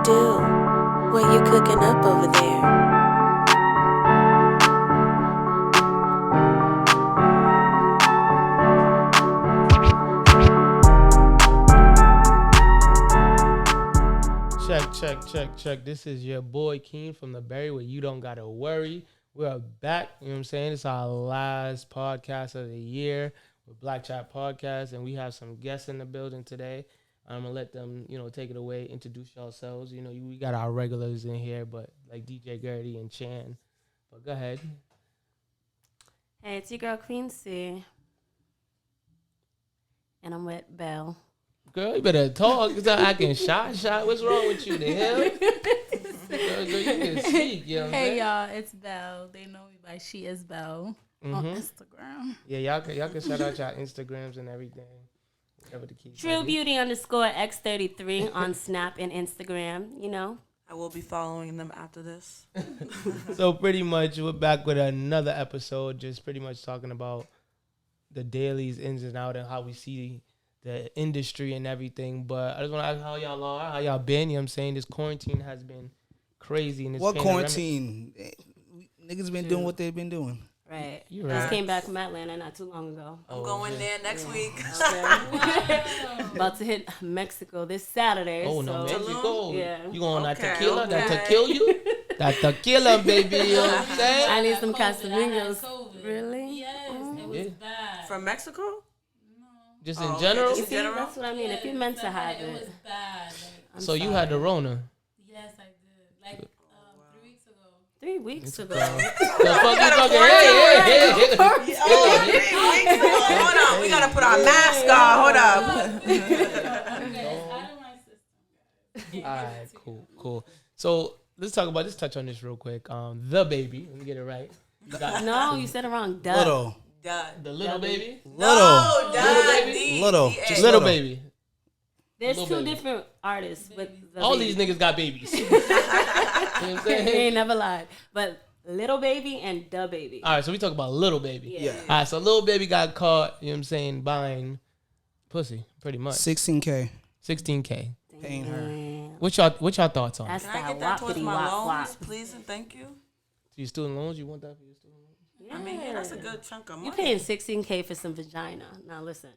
do? What you cooking up over there? Check. This is your boy Keen from the Berry where you don't gotta worry. We're back, you know what I'm saying? It's our last podcast of the year with Black Chat Podcast, and we have some guests in the building today. I'm gonna let them, take it away, introduce yourselves. We got our regulars in here, but like DJ Gertie and Chan. But go ahead. Hey, it's your girl Quincy, and I'm with Belle. Girl, you better talk. It's not acting shy. What's wrong with you? The hell? Girl, you can speak. You know what I'm saying? Hey, y'all. It's Belle. They know me by She Is Belle on Instagram. Yeah, y'all can shout out your Instagrams and everything. Whatever the key. TrueBeauty_X33 on Snap and Instagram, I will be following them after this. So pretty much we're back with another episode, just pretty much talking about the dailies, ins and out, and how we see the industry and everything. But I just want to ask how y'all are, how y'all been. You know what I'm saying? This quarantine has been crazy. And what quarantine? Niggas been doing what they've been doing. Right. You Just came back from Atlanta not too long ago. I'm going there next week. Okay. About to hit Mexico this Saturday. Oh, no, Mexico. Yeah. You going that tequila? That tequila? That tequila, baby. You know what I'm saying? I need some Casamigos. Really? Yes, it was bad. From Mexico? Just in general? Okay, You see, that's what I mean. If you're meant to have It was it. bad. So you had the Rona. Yes, I did. Like 3 weeks ago. 3 weeks ago. The fuck you talking? Hey. Hold on. We got to put our mask on. Hold up. Okay, it's out of my system, guys. All right, cool. So let's touch on this real quick. The baby, let me get it right. No, you said it wrong. Duh. Little. The little baby? No, Little. Just little baby. There's Little two baby. different artists with the All baby. these niggas got babies. You know what I'm They saying? ain't never lied. But Little Baby and Da Baby. All right, so we talk about little baby. Yeah. All right, so little baby got caught, you know what I'm saying, buying pussy, pretty much. 16K. 16K. Paying her. Man, What y'all thoughts on it? that's Can I that get that towards whoppity my wop loans, wop. please and thank you? Your student loans, you want that for your student loans? I mean, yeah, that's a good chunk of money. You paying $16K for some vagina. Now listen,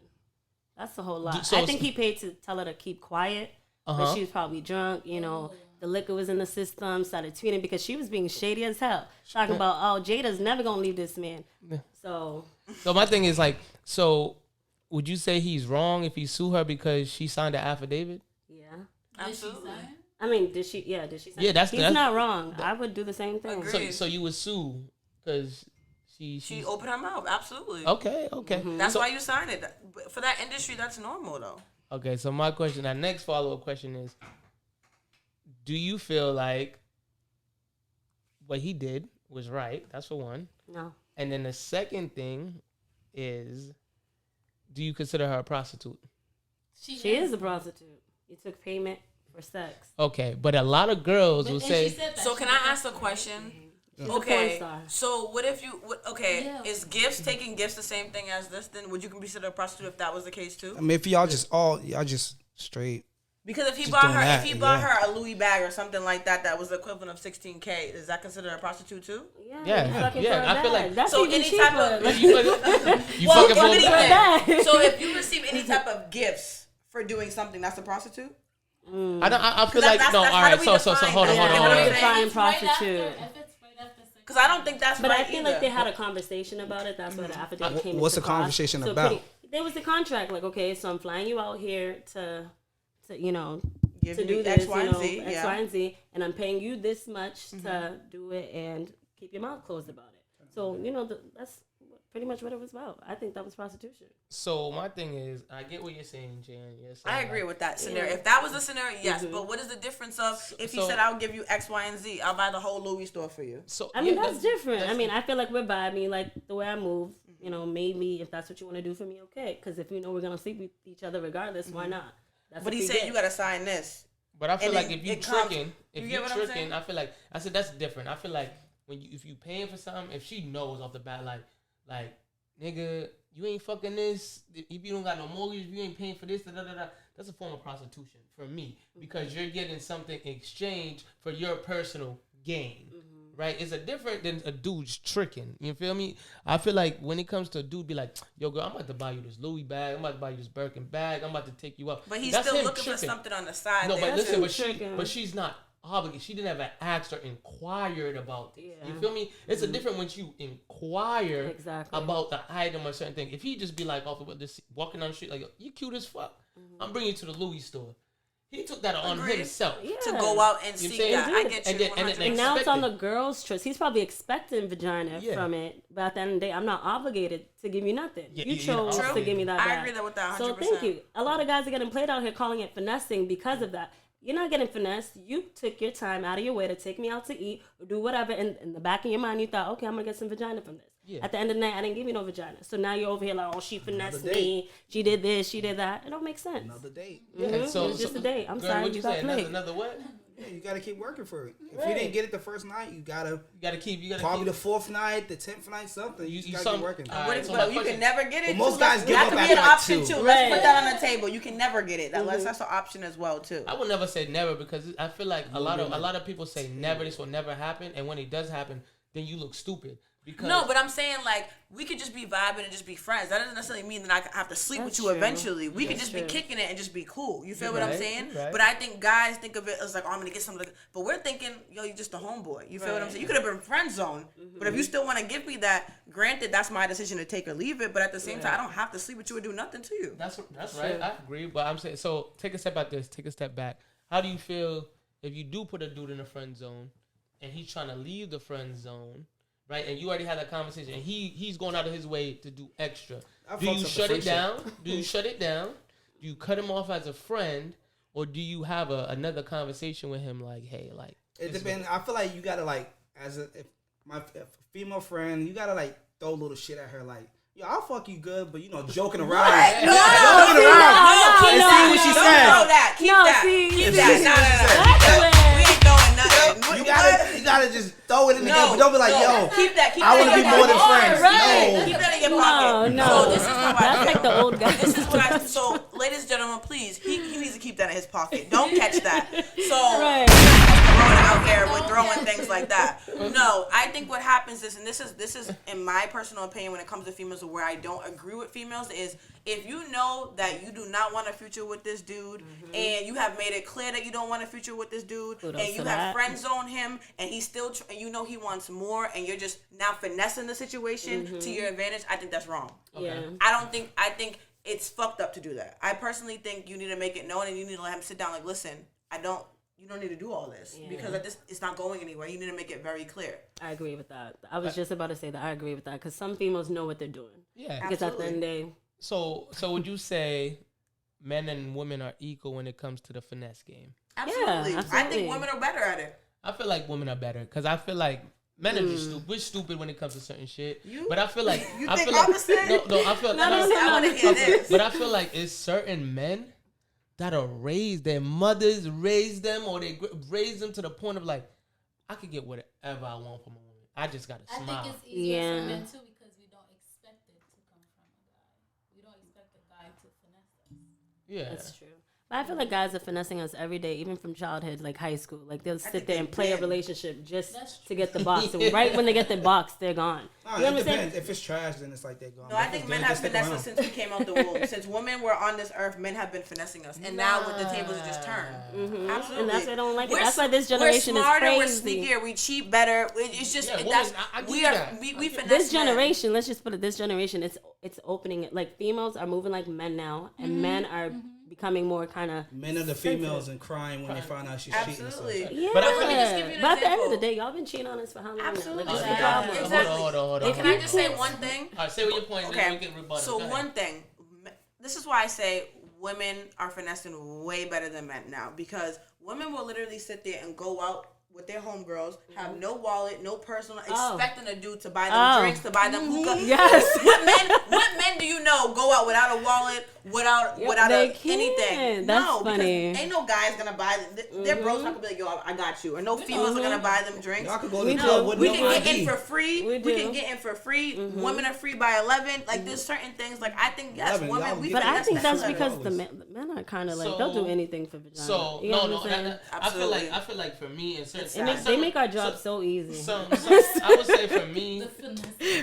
that's a whole lot. So- I think he paid to tell her to keep quiet, but she was probably drunk. The liquor was in the system. Started tweeting because she was being shady as hell, talking about, oh, Jada's never gonna leave this man. So So my thing is like, so would you say he's wrong if he sue her because she signed an affidavit? yeah. Absolutely. I mean, did she? Yeah, did she? Yeah, that's- he's that's- not wrong. I would do the same thing. Agreed. So you would sue because She she opened her mouth. Absolutely. Okay. That's why you signed it. For that industry, that's normal, though. Okay, so my question, that next follow-up question is, do you feel like what he did was right? That's for one. No. And then the second thing is, do you consider her a prostitute? She is a prostitute. You took payment for sex. Okay, but a lot of girls will And say, she said that. So can I ask a question? She's a porn Okay, star. so what if you, Yeah. is taking gifts the same thing as this? Then would you consider a prostitute if that was the case too? I mean, if y'all just straight. Because if he Just bought doing her, that, if he bought yeah. her a Louis bag or something like that, that was the equivalent of 16K. Is that considered a prostitute too? Yeah, you're fucking yeah, for a I feel bag. like- That's So even any cheaper. type of- Like, you fucking for a anything. bag. So if you receive any type of gifts for doing something, that's a prostitute. I feel like, that's- no, that's all how right, do we so define hold on, that? hold on, Yeah, hold what on. I'm define If it's right prostitute. after sex. Because I don't think that's But right I feel either. like they had a conversation about it. That's why the affidavit came what's into the cost. conversation So about? there was the contract. Like, okay, so I'm flying you out here to Give to you do X, this, Y, and Z, X, yeah. Y, and Z, and I'm paying you this much to do it and keep your mouth closed about it. So, that's pretty much what it was about. I think that was prostitution. So my thing is, I get what you're saying, Jan. Yes, I agree with that scenario. If that was the scenario, yes. But what is the difference of if he so- said, I'll give you X, Y, and Z, I'll buy the whole Louis store for you? So I mean, yeah, that's different. I mean, I feel like we're vibing, like the way I move, maybe if that's what you want to do for me, okay. Because if we're going to sleep with each other regardless, why not? That's But what he we said did. you got to sign this. But I feel And like it- if you it comes- tricking, you get what I'm saying? I feel like I said that's different. I feel like if you paying for something, if she knows off the bat, like nigga, you ain't fucking this. If you don't got no mortgage, if you ain't paying for this, that's a form of prostitution for me, because you're getting something in exchange for your personal gain. Right, it's a different than a dude's tricking. You feel me? I feel like when it comes to a dude, be like, "Yo, girl, I'm about to buy you this Louis bag. I'm about to buy you this Birkin bag. I'm about to take you out." But he's That's still him looking tricking. for something on the side. No, but listen, tricking. but she's not obligated. She didn't ever asked or inquired about this. Yeah. You feel me? It's a different when you inquire Exactly. about the item or certain thing. If he just be like off of this walking on the street, like, "You cute as fuck. I'm bringing you to the Louis store." He took that on Agreed. himself. Yeah. To go out and You seek saying? that. I get you. And then 100%. And now it's on the expected. girl's choice. He's probably expecting vagina Yeah. from it, but at the end of the day, I'm not obligated to give you nothing. Yeah, you you're not chose to obligated. give me that I back. agree with that 100%. So thank you. A lot of guys are getting played out here calling it finessing because of that. You're not getting finessed. You took your time out of your way to take me out to eat or do whatever. And in the back of your mind, you thought, okay, I'm going to get some vagina from this. Yeah. At the end of the night, I didn't give you no vagina. So now you're over here like, oh, she finessed Another me. She did this. She did that. It don't make sense. Another date. And It was just a date. I'm girl, sorry. What You you got say? played. Another what? Yeah, you gotta keep working for it. If you didn't get it the first night, you gotta You gotta keep. probably keep, the 4th night, the 10th night, something. You just gotta some- keep working. all What right, if, so but my you question- can never get it. But most too. guys give that up could after be an like option 2. too. Right. Let's put that on the table. You can never get it. That's an option as well too. I would never say never, because I feel like a lot of people say never. This will never happen, and when it does happen, then you look stupid. Because No, but I'm saying like we could just be vibing and just be friends. That doesn't necessarily mean that I have to sleep That's with you true. eventually. We could That's just be true. kicking it and just be cool. You feel You're what I'm right, saying? you're right. But I think guys think of it as like, oh, I'm gonna get something. But we're thinking, yo, you're just a homeboy. You feel what I'm saying? You could have been friend zone, but if you still want to give me that, granted, that's my decision to take or leave it. But at the same time, I don't have to sleep with you or do nothing to you. that's right. I agree, but I'm saying, so take a step out this. Take a step back. How do you feel if you do put a dude in the friend zone, and he's trying to leave the friend zone? Right, and you already had that conversation, and he's going out of his way to do extra. Do you shut it down? Do you shut it down? Do you cut him off as a friend, or do you have another conversation with him? Like, hey, like It depends. I feel like you gotta like, if a female friend, you gotta like throw a little shit at her, like, yo, I'll fuck you good, but joking around. Right. No, Joking around. And see what she Don't says. throw that. Keep No, that. see, Keep see, that. No. We ain't throwing nothing. You gotta just throw it in the game, but don't be like, yo, keep that. Keep I that want to in be your more than pocket. friends. Right. No. Keep that in your pocket. No. So this is how I That's feel. like the old guys. This is what I. So, ladies and gentlemen, please, he needs to keep that in his pocket. Don't catch that. So, Right. throwing out there with throwing things like that. No, I think what happens is, and this is in my personal opinion when it comes to females, where I don't agree with females, is if you know that you do not want a future with this dude, and you have made it clear that you don't want a future with this dude, Kudos and to you that. have friend zoned him, and he's still, and you know he wants more, and you're just now finessing the situation to your advantage, I think that's wrong. Yeah. I think it's fucked up to do that. I personally think you need to make it known, and you need to let him sit down like, listen, you don't need to do all this because it's not going anywhere. You need to make it very clear. I agree with that. I was just about to say that I agree with that because some females know what they're doing. yeah. Because at the end of the day, So would you say men and women are equal when it comes to the finesse game? Absolutely. I absolutely. think women are better at it. I feel like women are better because I feel like men are just stupid. We're stupid when it comes to certain shit. But I feel like You I think feel like opposite? no. I feel I want to hear this. But I feel like it's certain men that are raised, their mothers raised them, or they raised them to the point of like, I could get whatever I want from a woman. I just gotta I smile. think it's easier Yeah. for men too because we don't expect it to come from a guy. We don't expect the guy to finesse us. Yeah. that's true. But I feel like guys are finessing us every day, even from childhood, like high school. Like they'll sit think there they and play a did. relationship just That's to get the box. And right when they get the box, they're gone. Nah, You know it what I'm saying? depends. If it's trash, then it's like they're gone. No, I If think it's men good, have they stick finessed around. us since we came out the womb. Since women were on this earth, men have been finessing us. And now with the tables are just turned. Absolutely. And that's why I don't like it. We're That's why this generation we're is smarter, crazy. We're sneakier, we cheat better. It's just, Yeah, women, that's, I give we you are, that. we finesse This men. generation, let's just put it, this generation, it's opening it. Like females are moving like men now, and men are becoming more kind of Men are the females and crying when they find out she's cheating. Absolutely. So. yeah. But But, I feel like- just give you an at the end of the example. day, y'all been cheating on us for how long? now? Absolutely. Like, what's the Exactly. problem? Exactly. Hold on. Can I just say one thing? All right, say what your point is, Okay. then we can rebuttal. So Go ahead. one thing, this is why I say women are finessing way better than men now, because women will literally sit there and go out with their homegirls, have no wallet, no personal, expecting a dude to buy them drinks, to buy them hookah. Yes. What men do you know go out without a wallet, without anything? That's no, funny. because ain't no guy's gonna buy them. Their bros not gonna be like, yo, I got you, or no females are gonna buy them drinks. Y'all could go to the club with we no can get ID. in for free. We can get in for free. Women are free by 11. Like there's certain things. Like I think yes, 11, women. y'all We But I think that's better. because the men are kind of like they'll do anything for vagina. So You know no, what I'm saying? I feel like for me and certain They make our job so easy. I would say for me,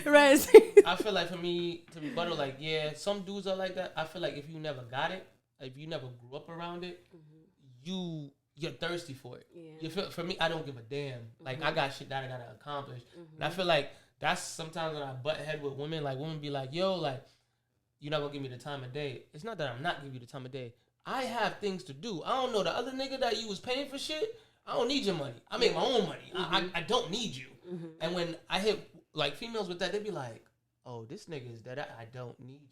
Right. I feel like for me to rebuttal, like some dudes are like that. I feel like if you never got it, if you never grew up around it, you're thirsty for it. Yeah. You feel, for me, I don't give a damn. Like I got shit that I gotta accomplish, and I feel like that's sometimes when I butt head with women. Like women be like, "Yo, like you're not gonna give me the time of day." It's not that I'm not giving you the time of day. I have things to do. I don't know the other nigga that you was paying for shit. I don't need your money. I make my own money. I don't need you. And when I hit like females with that, they be like, "Oh, this nigga is that I don't need you."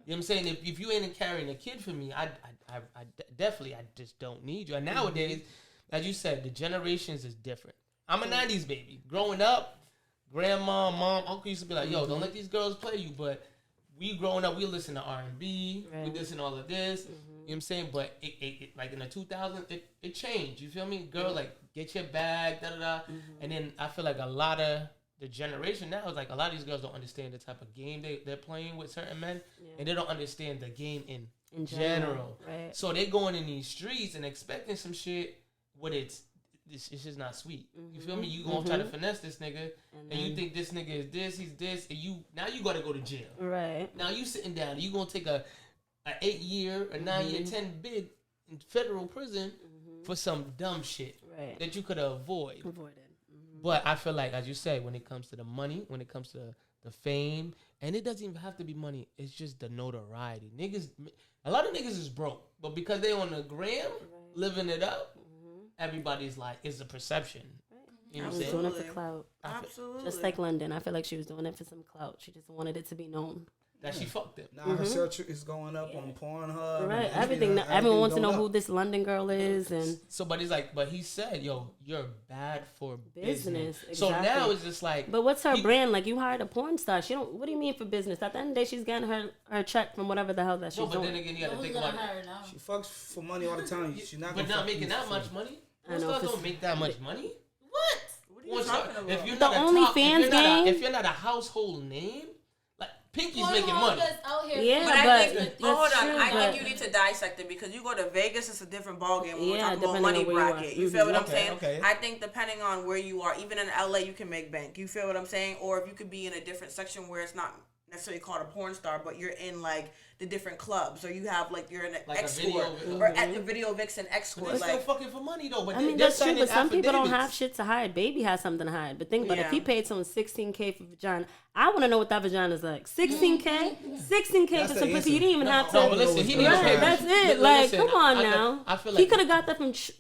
You know what I'm saying? If you ain't carrying a kid for me, I definitely I just don't need you. And nowadays, as you said, the generations is different. I'm a 90s baby. Growing up, grandma, mom, uncle used to be like, "Yo, don't let these girls play you." But we growing up, we listen to R&B, we listen to all of this. You know what I'm saying? But it like in the 2000s, it changed. You feel me? Girl, like, get your bag, da-da-da. And then I feel like a lot of the generation now is like a lot of these girls don't understand the type of game they're playing with certain men. And they don't understand the game in general. Right. So they going in these streets and expecting some shit what it's just not sweet. You feel me? You gonna try to finesse this nigga, and you think this nigga is this, he's this, and you gotta go to jail. Right. Now you sitting down, and you gonna take a 8-year, a 9-year, 10 bid in federal prison for some dumb shit that you could avoid. But I feel like, as you say, when it comes to the money, when it comes to the fame, and it doesn't even have to be money, it's just the notoriety. A lot of niggas is broke, but because they on the gram, living it up, everybody's like, it's a perception. You know what I'm saying? Doing it for clout. Absolutely. Just like London. I feel like she was doing it for some clout. She just wanted it to be known. That she fucked him. Now her search is going up on Pornhub. Right. And Everything. everything Everyone wants to know going who up. this London girl is. And So, but he said, yo, you're bad for business. Exactly. So now it's just like. But what's her brand? Like, you hired a porn star. She don't. What do you mean for business? At the end of the day, she's getting her check from whatever the hell that she's No, but doing. then again, you got to think about it. She fucks for money all the time. She's not. But gonna not fuck making you that for much free. money. I know, Stars for- don't make that much money. What are you talking about? If you're The not OnlyFans game? if you're not a household name, like Pinky's making money. Yeah, But I but think, that's hold on. true, I but- think you need to dissect it because you go to Vegas, it's a different ballgame when we're Yeah, talking about depending money on where you are. bracket. You feel what I'm Okay, saying? okay. I think depending on where you are, even in LA, you can make bank. You feel what I'm saying? Or if you could be in a different section where it's not necessarily called a porn star, but you're in like the different clubs, or you have like you're an Like a escort, video- or at the video vixen But escort. they're still Like fucking for money though. But I mean, they're that's true, signing but some people don't have affidavits. shit to hide. Baby has something to hide. But think about it. If Yeah. he paid someone $16K for vagina, I want to know what that vagina is like. $16K? $16K That's for the some pussy. answer. You didn't even have to. No, but listen, he needs to pay. Right, that's it. Listen, Like, come on I- now. I feel He like could have got that from for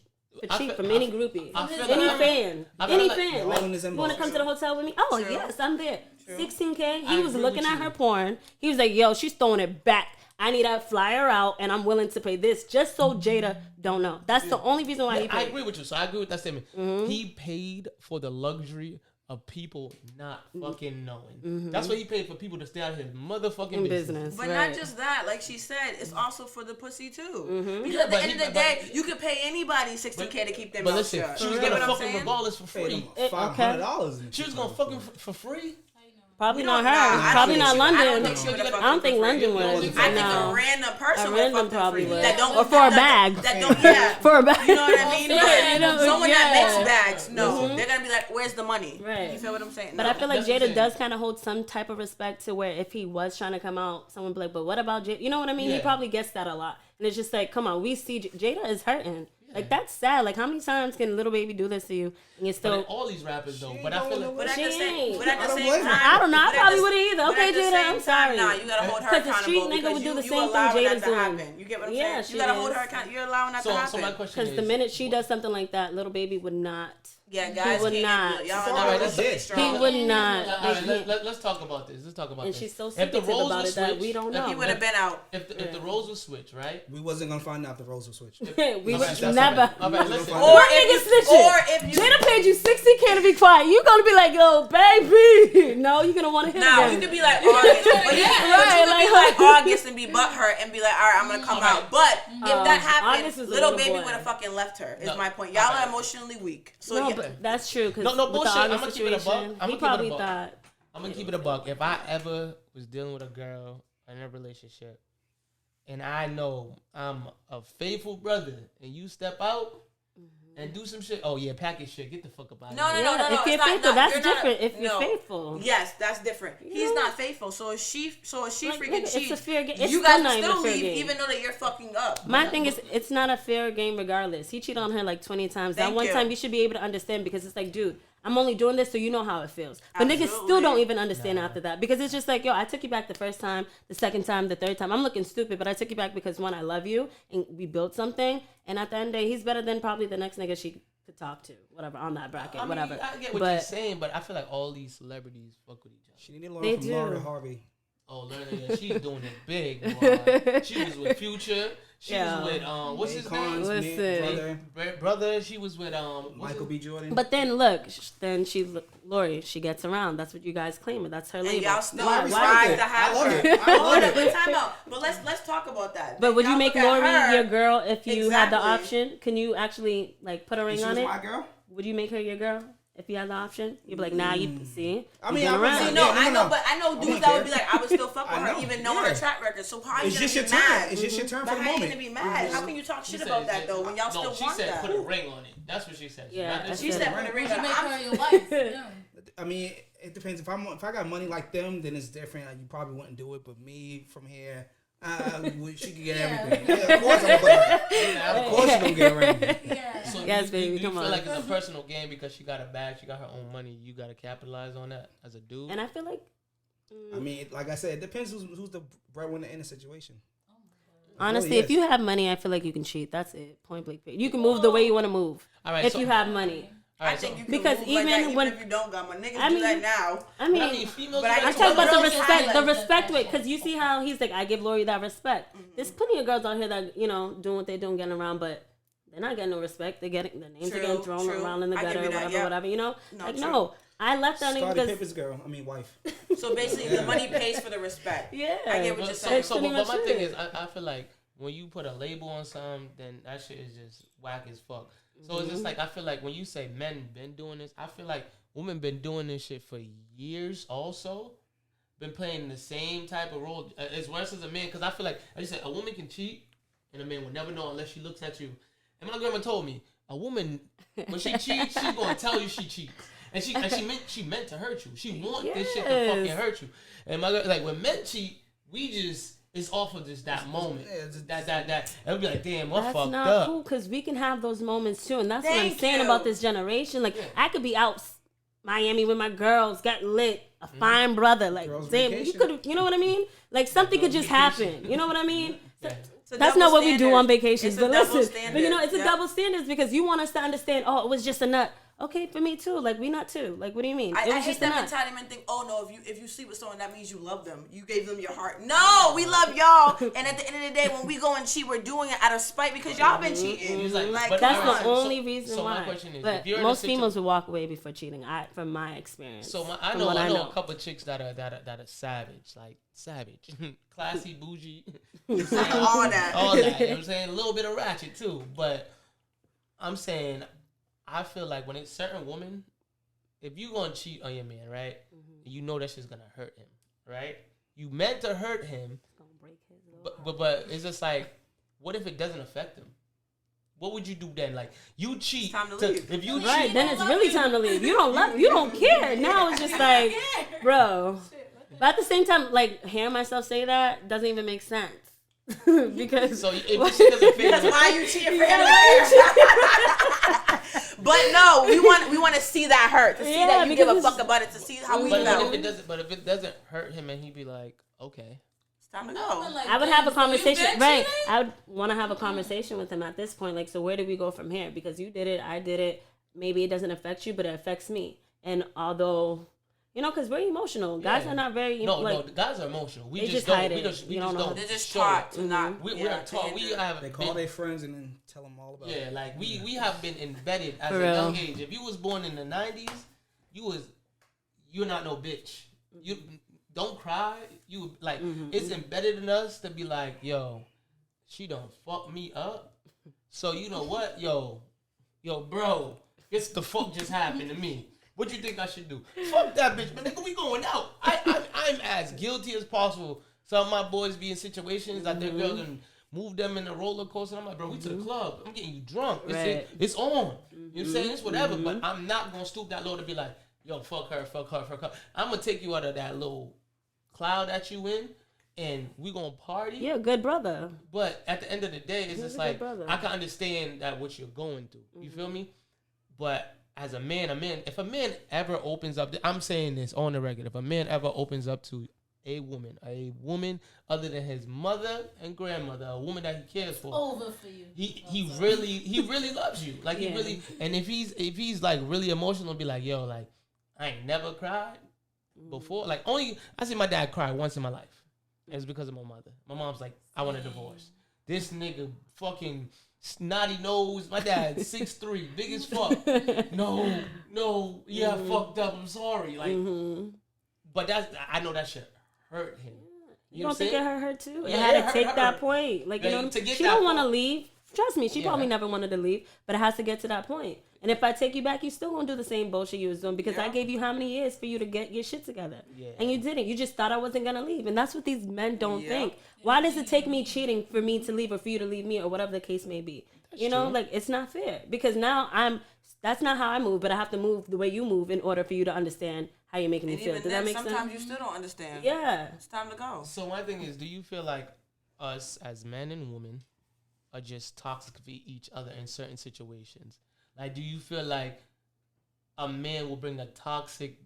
I cheap feel- from any groupie. I feel Any like- fan. I feel Any like- fan. All Like, in his you want to inbox. come to the hotel with me? Oh, True. yes, I'm there. $16K. I He was agree looking with at you. her porn. He was like, yo, she's throwing it back. I need to fly her out, and I'm willing to pay this just so Jada don't know. That's the only reason why he I paid. agree with you. So I agree with that statement. He paid for the luxury of people not fucking knowing. That's what he paid for people to stay out of his motherfucking business. But right. not just that, like she said, it's also for the pussy too. Mm-hmm. Because Yeah, at the but end he- of the but- day, you could pay anybody $16K to keep their But mouth listen, shut. she was You gonna get what I'm fuck him saying? regardless for Paid him free. $500. She was gonna fuck him for free. Probably We not don't- her. nah, I Probably don't not think she- I don't London. think she would've fucked I don't him think for London free. would. I think I think No. a random person A would random fuck them probably free. would. That don't Or for a that- bag. That don't, yeah. For a bag. You know what I mean? Yeah, you know, Someone that yeah. makes bags, no. They're gonna be like, "Where's the money?" Right. You feel what I'm saying? But No. I feel like That's what I'm Jada saying. does kind of hold some type of respect to where if he was trying to come out, someone would be like, but what about Jada? You know what I mean? He Yeah. probably gets that a lot. And it's just like, come on, we see Jada is hurting. Like, that's sad. Like, how many times can Little Baby do this to you? And you're But still... all these rappers though. She But ain't I feel going like But at She the same, ain't. but at I the don't same blame her. time, I don't know. I but at probably the- wouldn't either. but Okay, at the Jada, same I'm time, sorry. Nah, you gotta hold her Because the street accountable nigga would because do the you same thing allowing that Jada's to doing. happen. You get what I'm Yeah, saying? she You gotta hold is. her account. You're allowing that to so. happen. So my question Because is, the minute she does something like that, Little Baby would not Yeah, guys would can't not. handle it. Y'all All know right, that's that's it. it. He would not. All right, let's talk about this. Let's talk about And this. she's so If secretive the roles about were it that switched, we don't know. He would have been out. If the roles were switched, right? We wasn't gonna find out the roles were switched. we Okay, would that's never. All right, listen. Or What if nigga you, snitching? or if you, Jada paid you $60K to be quiet. You gonna be like, yo, baby. No, you're gonna want to hit now again. you could be like August, but you could be like August and be butthurt and be like, all right, I'm gonna come out. But if that happened, August was a little little baby boy. would have fucking left her. Is No. my point. Y'all Okay. are emotionally weak. So No, yeah. but that's true. Cause No, with bullshit. the I'ma August keep it a buck. situation, I'ma he keep it a probably buck. thought. I'm gonna keep it a buck. If I ever was dealing with a girl in a relationship, and I know I'm a faithful brother, and you step out and do some shit, oh yeah, package shit, get the fuck up out of No, here. no, If it's you're not- faithful, no, that's you're not- different. If you're no. faithful. Yes, that's different. He's not faithful. So if she Like, freaking nigga, cheats, it's a fair game. It's you still guys not can even a still fair leave, game. even though that you're fucking up. My thing is, it's not a fair game regardless. He cheated on her like 20 times. That Thank one you. time, you should be able to understand because it's like, dude, I'm only doing this so you know how it feels. But niggas still Absolutely. don't even understand after that because it's just like, yo, I took you back the first time, the second time, the third time. I'm looking stupid, but I took you back because one, I love you and we built something. And at the end of the day, he's better than probably the next nigga she could talk to, whatever, on that bracket, I mean, whatever. I get what But you're saying, but I feel like all these celebrities fuck with each other. She need to learn They from do. Laura Harvey. Oh, learning, yeah, she's doing it big. Boy. She was with Future. She Yeah. was with what's his name? Listen. Brother. She was with Michael B. Jordan. But then look, then Lori, she gets around. That's what you guys claim. That's her And label. y'all still Why- decide why- to have I love her. it. I love it. But time out. But let's talk about that. But would you Y'all make look at Lori her. your girl if you had the Exactly. option? Can you actually like put a ring She on was it? my girl. Would you make her your girl if you had the option? You'd be like, nah, you see. I you mean, been I would around. say See, no, Yeah, no, I know, no. but I know I dudes don't that would be care. like, I would still fuck with I her, know, even knowing yeah. her track record. So how are you It's gonna just be your turn. mad? It's just your turn for But the how are you moment. gonna be mad? How can you talk She shit said- about that though when y'all no, still she want said that? put a ring on it. That's what she said. Yeah, Not that's just She it. said put a ring Would you on make it. her your wife? Yeah. I mean, it depends. If I got money like them, then it's different. Like, you probably wouldn't do it. But me from here, she could get everything. Yeah, of course I'm gonna put her. Of course she gonna get everything. Yeah. So Yes, do baby, you come feel on. like it's a personal game because she got a bag, she got her own money, you got to capitalize on that as a dude? And I feel like, I mean, like I said, it depends who's the breadwinner in the situation. honestly, really if is. you have money, I feel like you can cheat. That's it. Point blank. You can move the way you want to move. All right, If so- you have money. All I right, think so, you can Because move like that, even when- if you don't got money, niggas I do mean- that now. I mean, I mean, females. But I do I'm that can talking too. about the girls respect, have the like respect way, because you see how he's like, I give Lori that respect. There's plenty of girls out here that, you know, doing what they're doing, getting around, but they're not getting no respect. They're getting, their names are getting thrown True. around in the I give gutter, you that, whatever, yeah. whatever, you know? No, Like, true. no, I left that nigga Scottie because, Pippen's girl. I mean, wife. So basically, the money pays for the respect. yeah. I get what you're But, saying. so, pretty but my much thing it. is, I feel like when you put a label on something, then that shit is just whack as fuck. So it's just like, I feel like when you say men been doing this, I feel like women been doing this shit for years also. Been playing the same type of role. It's worse as a man, because I feel like, as you said, a woman can cheat, and a man will never know unless she looks at you. And my grandma told me, a woman, when she cheats, she's going to tell you she cheats. And she meant to hurt you. She want this shit to fucking hurt you. And my like when men cheat, we just it's off of just that moment. Yeah, it's- that it'll be like, damn, I That's fucked not up. cool because we can have those moments too, and that's what I'm Thank saying you. about this generation. Like, I could be out Miami with my girls, got lit, a fine brother. Like, Girls' damn, you vacation. could, you know what I mean? Like, something could just happen. You know what I mean? Yeah. It's a That's double not what we do standard. on vacations. It's a But double listen, standard. but you know, it's a Yeah. double standards because you want us to understand. Oh, it was just a nut. Okay, for me too. Like, we not too. Like, what do you mean? I It was hate just a that nut. mentality. Men think, oh no, if you sleep with someone, that means you love them. You gave them your heart. No, we love y'all. And at the end of the day, when we go and cheat, we're doing it out of spite because y'all been cheating. It's like- Like, but That's come the on. so- only reason so my why. question is, but if you're in a most situ- females will walk away before cheating. From my experience. So I from know what I know a couple chicks that are savage, like savage, classy, bougie, all that. all that. You know what I'm saying? A little bit of ratchet too, but I'm saying I feel like when it's certain women, if you gonna cheat on your man, right? You know that shit's gonna hurt him, right? You meant to hurt him, Gonna break his little but it's just like, what if it doesn't affect him? What would you do then? Like, you cheat. time to leave. If you Right, cheat, then it's really time to leave. You don't love, you don't care. Now it's just like, bro. But at the same time, like, hearing myself say that doesn't even make sense. Because so if the shit doesn't fit That's him, why you cheating for him. But no, we want to see that hurt, to see Yeah, that you give a because fuck about it, to see how we but felt. if it doesn't hurt him, and he'd be like, okay. It's time to go. I would have a conversation, right? I would want to have a conversation with him at this point. Like, so where do we go from here? Because you did it, I did it. maybe it doesn't affect you, but it affects me. And although, you know, because we're emotional. Guys are not very, no, the guys are emotional. We they just hide don't. it. We just You don't know. don't. They're just show taught it. to not. We are taught. We have. They call their friends and then tell them all about it. Yeah, like we have been embedded at For a young real. age. If you was born in the 90s, you're not no bitch. You don't cry. You like it's embedded in us to be like, yo, she done fuck me up. So you know what, yo, bro, this the fuck just happened to me. What you think I should do? Fuck that bitch, man. Nigga, we going out. I'm as guilty as possible. Some of my boys be in situations that their girl and move them in a roller coaster. I'm like, bro, we to the club. I'm getting you drunk. It's on. You know what I'm saying? It's whatever. But I'm not gonna stoop that low to be like, yo, fuck her. I'm gonna take you out of that little cloud that you in, and we gonna party. Yeah, good brother. But at the end of the day, it's just a like good brother. I can understand that what you're going through. You feel me? But as a man, if a man ever opens up, I'm saying this on the record. If a man ever opens up to a woman other than his mother and grandmother, a woman that he cares for, Over for you. he really loves you. Like he really, and if he's like really emotional, be like, yo, like I ain't never cried before. Like I see my dad cry once in my life. It was because of my mother. My mom's like, I want a divorce. This nigga fucking snotty nose. My dad 6'3", big as fuck. No, yeah, fucked up. I'm sorry. Like, but I know that shit hurt him. You don't think it hurt her too? It Yeah, had it to hurt take her. that point. Like, you Like, know, to get she that don't want to point. leave. Trust me, she Yeah. probably never wanted to leave, but it has to get to that point. And if I take you back, you still gonna do the same bullshit you was doing because I gave you how many years for you to get your shit together, and you didn't. You just thought I wasn't gonna leave, and that's what these men don't think. Why does it take me cheating for me to leave or for you to leave me or whatever the case may be? You know, like it's not fair because now that's not how I move, but I have to move the way you move in order for you to understand how you're making me And feel. even Does then, that make sense? sometimes you still don't understand. Yeah. It's time to go. So my thing is, do you feel like us as men and women are just toxic for each other in certain situations? Like, do you feel like a man will bring a toxicity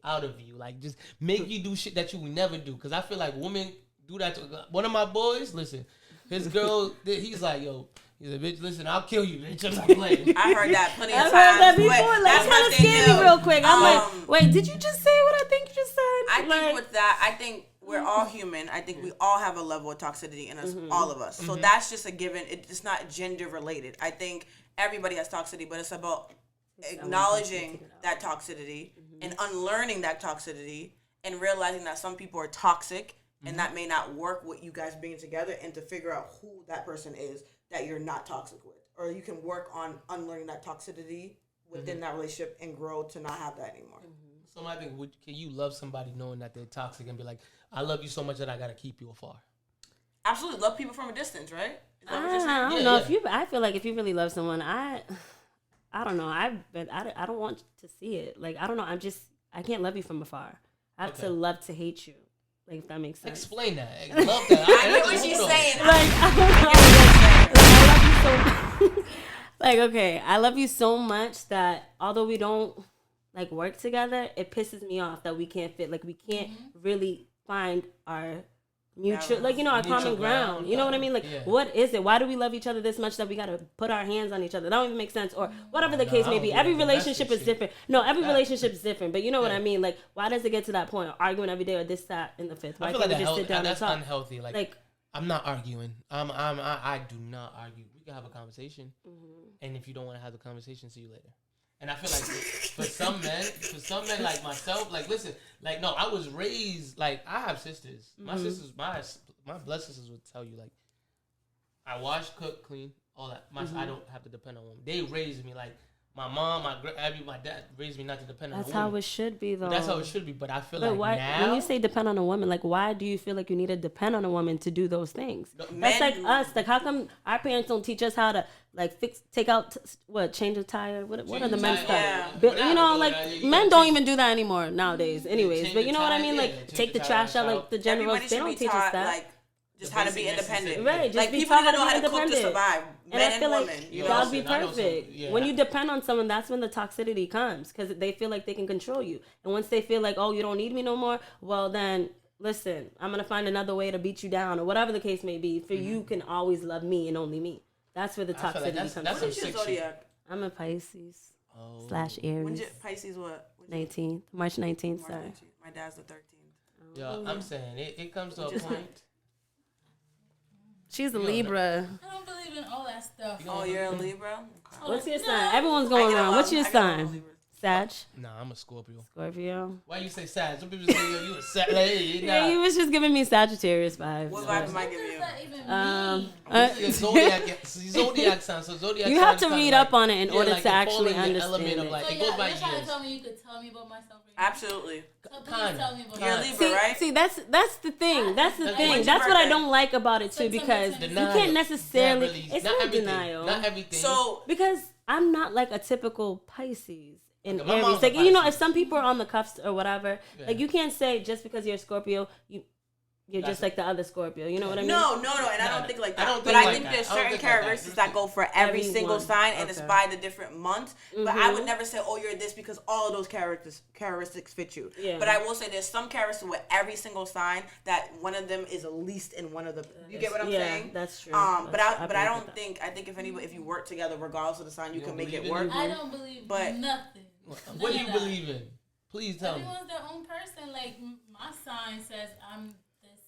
out of you, like just make you do shit that you would never do? Because I feel like women do that to one of my boys. Listen, his girl, he's like, yo. He's a bitch. Listen, I'll kill you, bitch. I'm not playing. I heard that plenty of I've times. heard that before. but Like, that's kind what of they scared me do. real quick. I'm like, wait, did you just say what I think you just said? I like, think with that, I think we're all human. I think we all have a level of toxicity in us, all of us. So that's just a given. It's not gender related. I think everybody has toxicity, but it's about acknowledging that toxicity and unlearning that toxicity and realizing that some people are toxic and that may not work with you guys being together, and to figure out who that person is that you're not toxic with. Or you can work on unlearning that toxicity within that relationship and grow to not have that anymore. So my thing, can you love somebody knowing that they're toxic and be like, I love you so much that I gotta keep you afar? Absolutely. Love people from a distance, right? Is that what you're I saying? don't know if you. I feel like if you really love someone, I don't know. I don't want to see it. Like I don't know. I can't love you from afar. I have to love to hate you. Like if that makes sense. Explain that. I love that. I get what she's saying. Like okay, I love you so much that although we don't like work together, it pisses me off that we can't fit. Like we can't really find our mutual, like, you know, our Mutual common ground. You know what I mean? Like, what is it? Why do we love each other this much that we gotta put our hands on each other? That don't even make sense. Or whatever the case may be. Every relationship is different. No, every relationship is different. But you know what I mean? Like, why does it get to that point? Arguing every day or this, that, and the fifth? Why I feel can't like we just sit down and that's talk? unhealthy. Like I'm not arguing. I do not argue. We can have a conversation, and if you don't want to have the conversation, see you later. And I feel like for some men like myself, like listen, like no, I was raised like I have sisters. My sisters, my blood sisters would tell you like I wash, cook, clean, all that. I don't have to depend on women. They raised me like my mom, my dad raised me not to depend on. That's women. how it should be, though. That's how it should be. But I feel But like why, now, when you say depend on a woman, like why do you feel like you need to depend on a woman to do those things? That's men- like us. Like how come our parents don't teach us how to like take out change a tire? What are the men's stuff? Yeah. But, you know, like men don't change- even do that anymore nowadays. Anyways, change but the you know what I tire, mean? yeah, Like change take the the tire trash out. out. Like the generals, Everybody they should don't be teach us taught, that. like, just how to be basic independent. necessity. Right, just Like, be people taught need to know how how to to be cook to independent. survive. And Men I and feel like women. You that know, would be I know some- perfect. yeah. When you depend on someone, that's when the toxicity comes because they feel like they can control you. And once they feel like, oh, you don't need me no more, well then, listen, I'm gonna find another way to beat you down or whatever the case may be. For you can always love me and only me. That's where the I feel like toxicity comes that's from. some sick shit. Zodiac. I'm a Pisces / When's Aries. your Pisces what? 19th, March 19th. March Sorry. 19th. My dad's the 13th. Yeah, I'm saying it comes to a point. She's a Libra. I don't believe in all that stuff. Oh, you're a Libra? Okay. What's your sign? Everyone's going around. What's your sign? Sag? Nah, I'm a Scorpio. Scorpio. Why you say Sag? Some people say, yo, you a Sag. Hey, nah. Yeah, you was just giving me Sagittarius vibes. What vibe am I giving What you? does that even mean? Zodiac sign. So zodiac. You have signs to read kinda up on it in order like to it fall actually in the understand element it. of, like, So it goes by you're trying to years. tell me you could tell me about myself right now? Absolutely. So please Kinda. tell me about You're a myself. Libra, right? See, that's the thing. That's the That's thing. when's That's your what I birthday? don't like about it too, September because 26th. you can't necessarily. Not really. It's Not not everything. denial. Not everything. So, Because I'm not like a typical Pisces in Okay, my Aries. mom's Like, a you know, if Pisces. some people are on the cuffs or whatever, Yeah. like you can't say just because you're a Scorpio, you're just like the other Scorpio. You know what I mean? no, and I No, don't think like I that. don't But think I like think that. there's I don't certain think like that. characteristics that go for every single Everyone. sign, and it's Okay. by the different months. But I would never say, oh, you're this because all of those characteristics fit you. Yeah. But I will say there's some characteristics with every single sign that one of them is at least in one of the. You get what I'm Yeah, saying? that's true. But That's- I believe don't that. think. I think if you work together, regardless of the sign, you can don't make it believe work. in I don't believe But- nothing. What do you believe in? Please tell me. Everyone's their own person. Like my sign says, I'm this.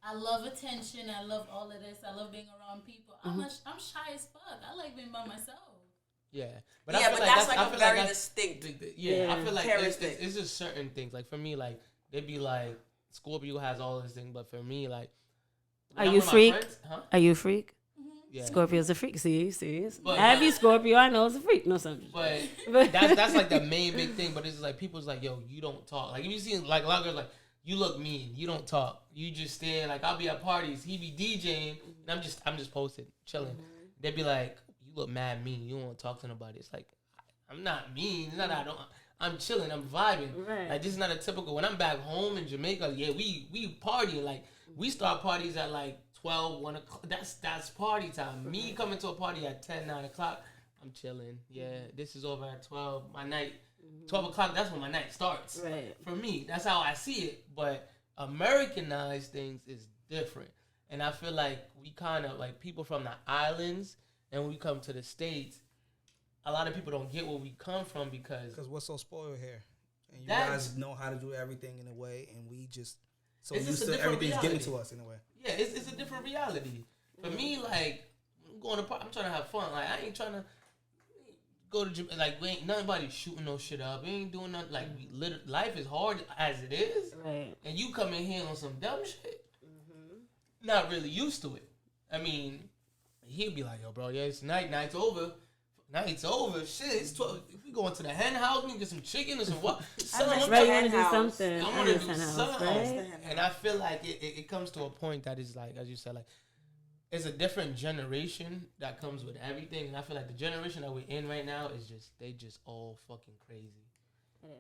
I love attention. I love all of this. I love being around people. I'm shy as fuck. I like being by myself. Yeah, But I feel that's like I a feel very that's- distinct. Yeah, I feel like it's characteristic. just certain things. Like for me, like they'd be like Scorpio has all this thing, but for me, like, when Are I'm you with my freak? friends- Huh? Are you a freak? Yeah. Scorpio's a freak. See. But- Every Scorpio I know is a freak. No, something. But that's like the main big thing. But it's like people's like, yo, you don't talk. Like if you see like a lot of girls like, you look mean. You don't talk. You just stand. Like I'll be at parties. He be DJing, and I'm just posted, chilling. They'd be like, you look mad mean. You don't want to talk to nobody. It's like, I'm not mean. It's not that I don't. I'm chilling. I'm vibing. Right. Like this is not a typical. When I'm back home in Jamaica, yeah, we partying. Like we start parties at like 12, 1 o'clock. That's party time. Me coming to a party at 10, 9 o'clock, I'm chilling. Yeah, this is over at 12. My night, 12 o'clock, that's when my night starts. Right. For me, that's how I see it. But Americanized things is different. And I feel like we kind of, like people from the islands, and when we come to the States, a lot of people don't get where we come from because We're so spoiled here. And you That's- guys know how to do everything in a way, and we just so It's just used a to different everything's given reality. to us in a way. yeah, it's a different reality. For me, like, I'm going to I'm trying to have fun. Like, I ain't trying to go to gym. Like, we ain't nobody shooting no shit up. We ain't doing nothing. Like, life is hard as it is. Right. And you come in here on some dumb shit. Not really used to it. I mean, he'll be like, yo, bro, yeah, it's night. Night's over. Night's over. Shit, it's 12. We going to the hen house. We can get some chicken or some what? Son, miss I'm Right, you Hen want to do house. something. I want to do Hen house, something. right? And I feel like it comes to a point that is like, as you said, like, it's a different generation that comes with everything. And I feel like the generation that we're in right now is they just all fucking crazy.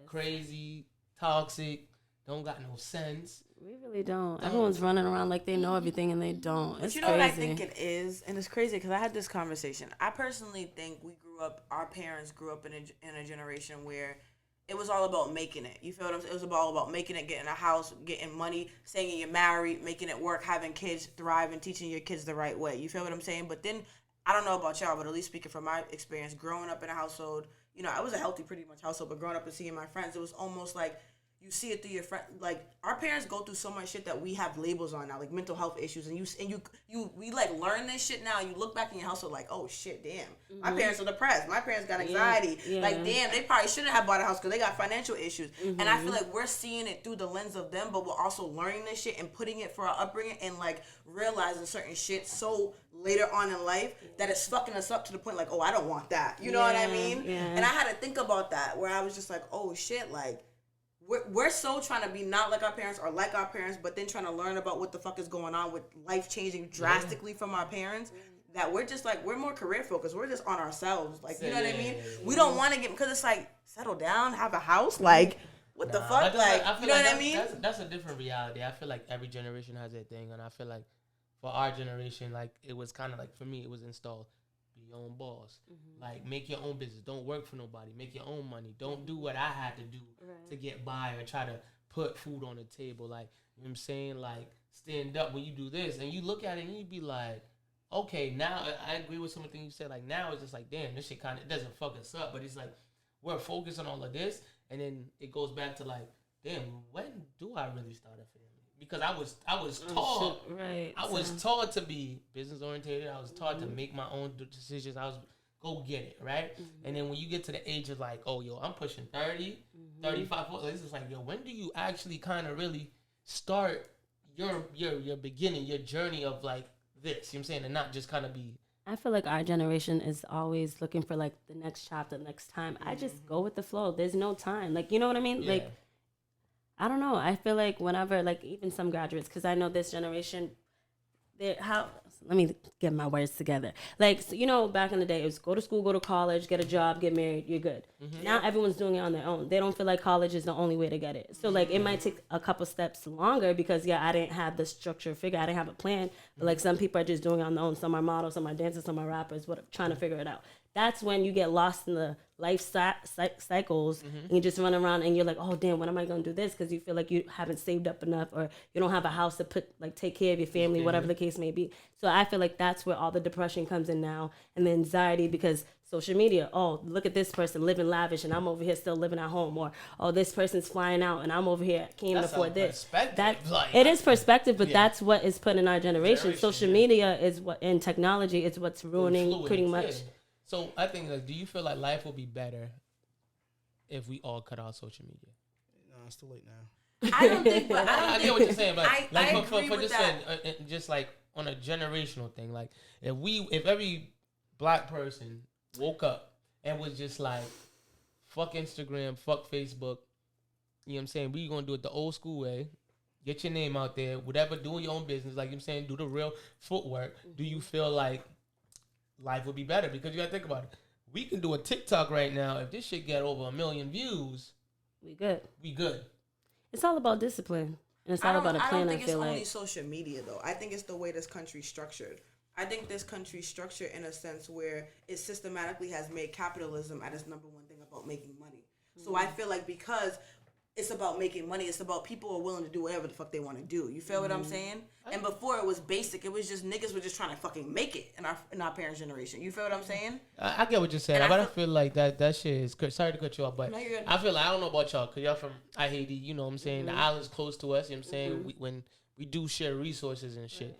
Crazy, toxic, don't got no sense. We really don't. Everyone's running around like they know everything and they don't. But It's you know crazy. what I think it is, and it's crazy because I had this conversation. I personally think our parents grew up in a generation where it was all about making it. You feel what I'm saying? It was all about making it, getting a house, getting money, saying you're married, making it work, having kids, thriving, teaching your kids the right way. You feel what I'm saying? But then, I don't know about y'all, but at least speaking from my experience, growing up in a household, you know, I was a healthy pretty much household, but growing up and seeing my friends, it was almost like you see it through your friend. Like our parents go through so much shit that we have labels on now, like mental health issues, and we like learn this shit now. You look back in your household like, oh shit, damn, my parents are depressed. My parents got anxiety. Yeah. Like damn, they probably shouldn't have bought a house because they got financial issues. And I feel like we're seeing it through the lens of them, but we're also learning this shit and putting it for our upbringing and like realizing certain shit so later on in life that it's fucking us up to the point like, oh, I don't want that. You know what I mean? Yeah. And I had to think about that where I was just like, oh shit, like. We're so trying to be not like our parents or like our parents, but then trying to learn about what the fuck is going on with life changing drastically from our parents. That we're just like, we're more career focused. We're just on ourselves. Like, you know what I mean? We don't want to get, because it's like, settle down, have a house. Like, what the fuck? But Like, I feel you know like what I mean? That's a different reality. I feel like every generation has their thing, and I feel like for our generation, like it was kind of like for me, it was installed. Be your own boss. Like make your own business. Don't work for nobody. Make your own money. Don't do what I had to do to get by or try to put food on the table. Like, you know what I'm saying? Like stand up when you do this, and you look at it and you be like, okay, now I agree with some of the things you said. Like now it's just like, damn, this shit kind of doesn't fuck us up, but it's like we're focused on all of this, and then it goes back to like, damn, when do I really start a family? Because I was taught, I was taught to be business oriented. I was taught to make my own decisions. I was go get it, right? And then when you get to the age of like, oh, yo, I'm pushing 30, 35, 40, it's just like, yo, when do you actually kind of really start your beginning, your journey of like this? You know what I'm saying? And not just kind of be. I feel like our generation is always looking for like the next chapter, next time. I just go with the flow. There's no time. Like, you know what I mean? Yeah. Like, I don't know. I feel like whenever, like, even some graduates, because I know this generation, let me get my words together. Like, so, you know, back in the day, it was go to school, go to college, get a job, get married, you're good. Now everyone's doing it on their own. They don't feel like college is the only way to get it. So, like, it might take a couple steps longer because, I didn't have the structure figure. I didn't have a plan. But, like, some people are just doing it on their own. Some are models, some are dancers, some are rappers, trying to figure it out. That's when you get lost in the life cycles and you just run around and you're like, oh, damn, when am I going to do this? Because you feel like you haven't saved up enough or you don't have a house to take care of your family, whatever the case may be. So I feel like that's where all the depression comes in now and the anxiety because social media, oh, look at this person living lavish and I'm over here still living at home. Or, oh, this person's flying out and I'm over here, can't even afford this. It is perspective, but that's what is put in our generation. Social media is what, and technology is what's ruining pretty much. Yeah. So I think, like, do you feel like life will be better if we all cut out social media? No, it's too late now. I don't think, but I get what you're saying, but I agree with just like on a generational thing, like if every black person woke up and was just like, fuck Instagram, fuck Facebook, you know what I'm saying? We gonna do it the old school way. Get your name out there, whatever, do your own business, like I'm saying, do the real footwork. Do you feel like life would be better? Because you gotta think about it. We can do a TikTok right now. If this shit get over 1 million views, we good. It's all about discipline. And it's all about a plan. I don't think it's only like social media though. I think it's the way this country's structured. I think this country's structured in a sense where it systematically has made capitalism at its number one thing about making money. So I feel like because it's about making money, it's about people are willing to do whatever the fuck they want to do. You feel what I'm saying? And before it was basic. It was just niggas were just trying to fucking make it in our parents' generation. You feel what I'm saying? I get what you're saying, but I feel like that shit is good. Sorry to cut you off, but I feel like I don't know about y'all because y'all from Haiti. You know what I'm saying? The island's close to us. You know what I'm saying? When we do share resources and shit.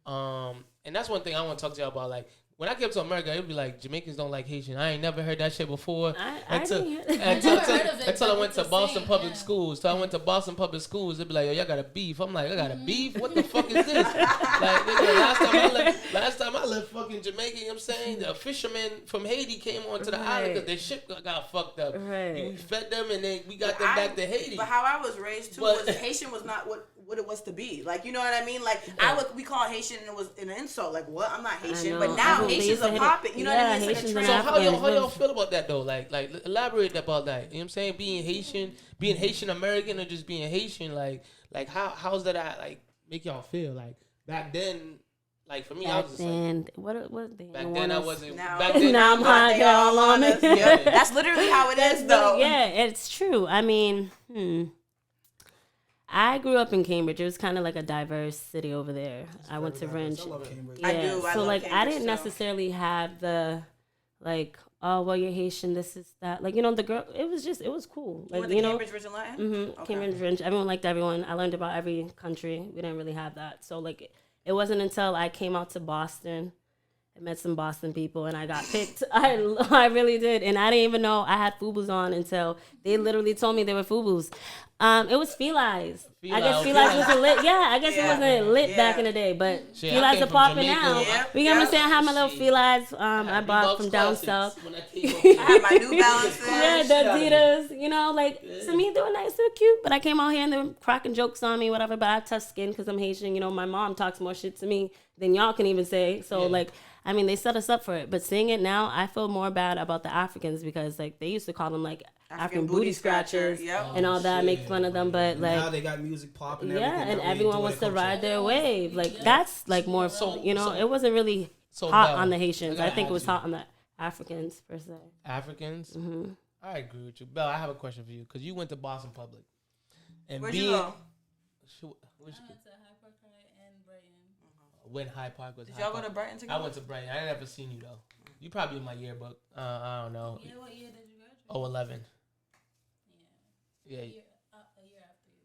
And that's one thing I want to talk to y'all about. Like, when I came to America, it'd be like, Jamaicans don't like Haitian. I ain't never heard that shit before. Until I went to Boston Public Schools. Till I went to Boston Public Schools, it'd be like, yo, y'all got a beef. I'm like, I got a beef? What the fuck is this? Like, nigga, last time I left fucking Jamaica, you know what I'm saying? The fishermen from Haiti came onto the island because their ship got fucked up. We fed them and then we got them back to Haiti. But how I was raised too was Haitian was not what it was to be. Like, you know what I mean? Like, we call Haitian and it was an insult. Like, what? I'm not Haitian. But now Haitians are popping. You know what I mean? It's like a trend. So how y'all feel about that though? Like elaborate about that. You know what I'm saying? Being Haitian American or just being Haitian, like how's that like make y'all feel? Like back then, like for me, I was just like, what back then I wasn't. Back then, now I'm hot girl on it. Yeah, that's literally how it is though. Yeah, it's true. I mean, I grew up in Cambridge. It was kind of like a diverse city over there. I went to Ringe. I love Cambridge. Yeah. I do. I so love like Cambridge I didn't too. necessarily have the like, oh well, you're Haitian. This is that. Like, you know, the girl. It was cool. Like, went to Cambridge, Ridge and Latin? Okay. Cambridge Ringe. Everyone liked everyone. I learned about every country. We didn't really have that. So like, it wasn't until I came out to Boston. I met some Boston people and I got picked. I really did. And I didn't even know I had FUBUs on until they literally told me they were FUBUs. It was Felines. I guess Felines wasn't lit. Yeah, I guess it wasn't lit back in the day, but Felines are popping now. We can understand how my little Felines I bought from down south. I had my New Balances. Yeah, the Adidas. You know, like, to me, they were nice, they were cute, but I came out here and they were cracking jokes on me, whatever, but I have tough skin because I'm Haitian. You know, my mom talks more shit to me than y'all can even say. So, like, I mean, they set us up for it. But seeing it now, I feel more bad about the Africans because, like, they used to call them, like, African booty scratchers and all that, make fun of them. But, like, now they got music popping. And everyone wants to ride their wave. Like, that's, like, more, you know, it wasn't really hot on the Haitians. I think it was hot on the Africans, per se. Africans? Mm-hmm. I agree with you. Belle, I have a question for you because you went to Boston Public. And Where'd you go? I went to Hypercry and Brighton. when Hyde Park was. Did Hyde y'all go Park. to Brighton together? I went to Brighton. I never seen you though. You probably in my yearbook. I don't know. Yeah, what year did you graduate? 11. Yeah. Yeah. A year after you.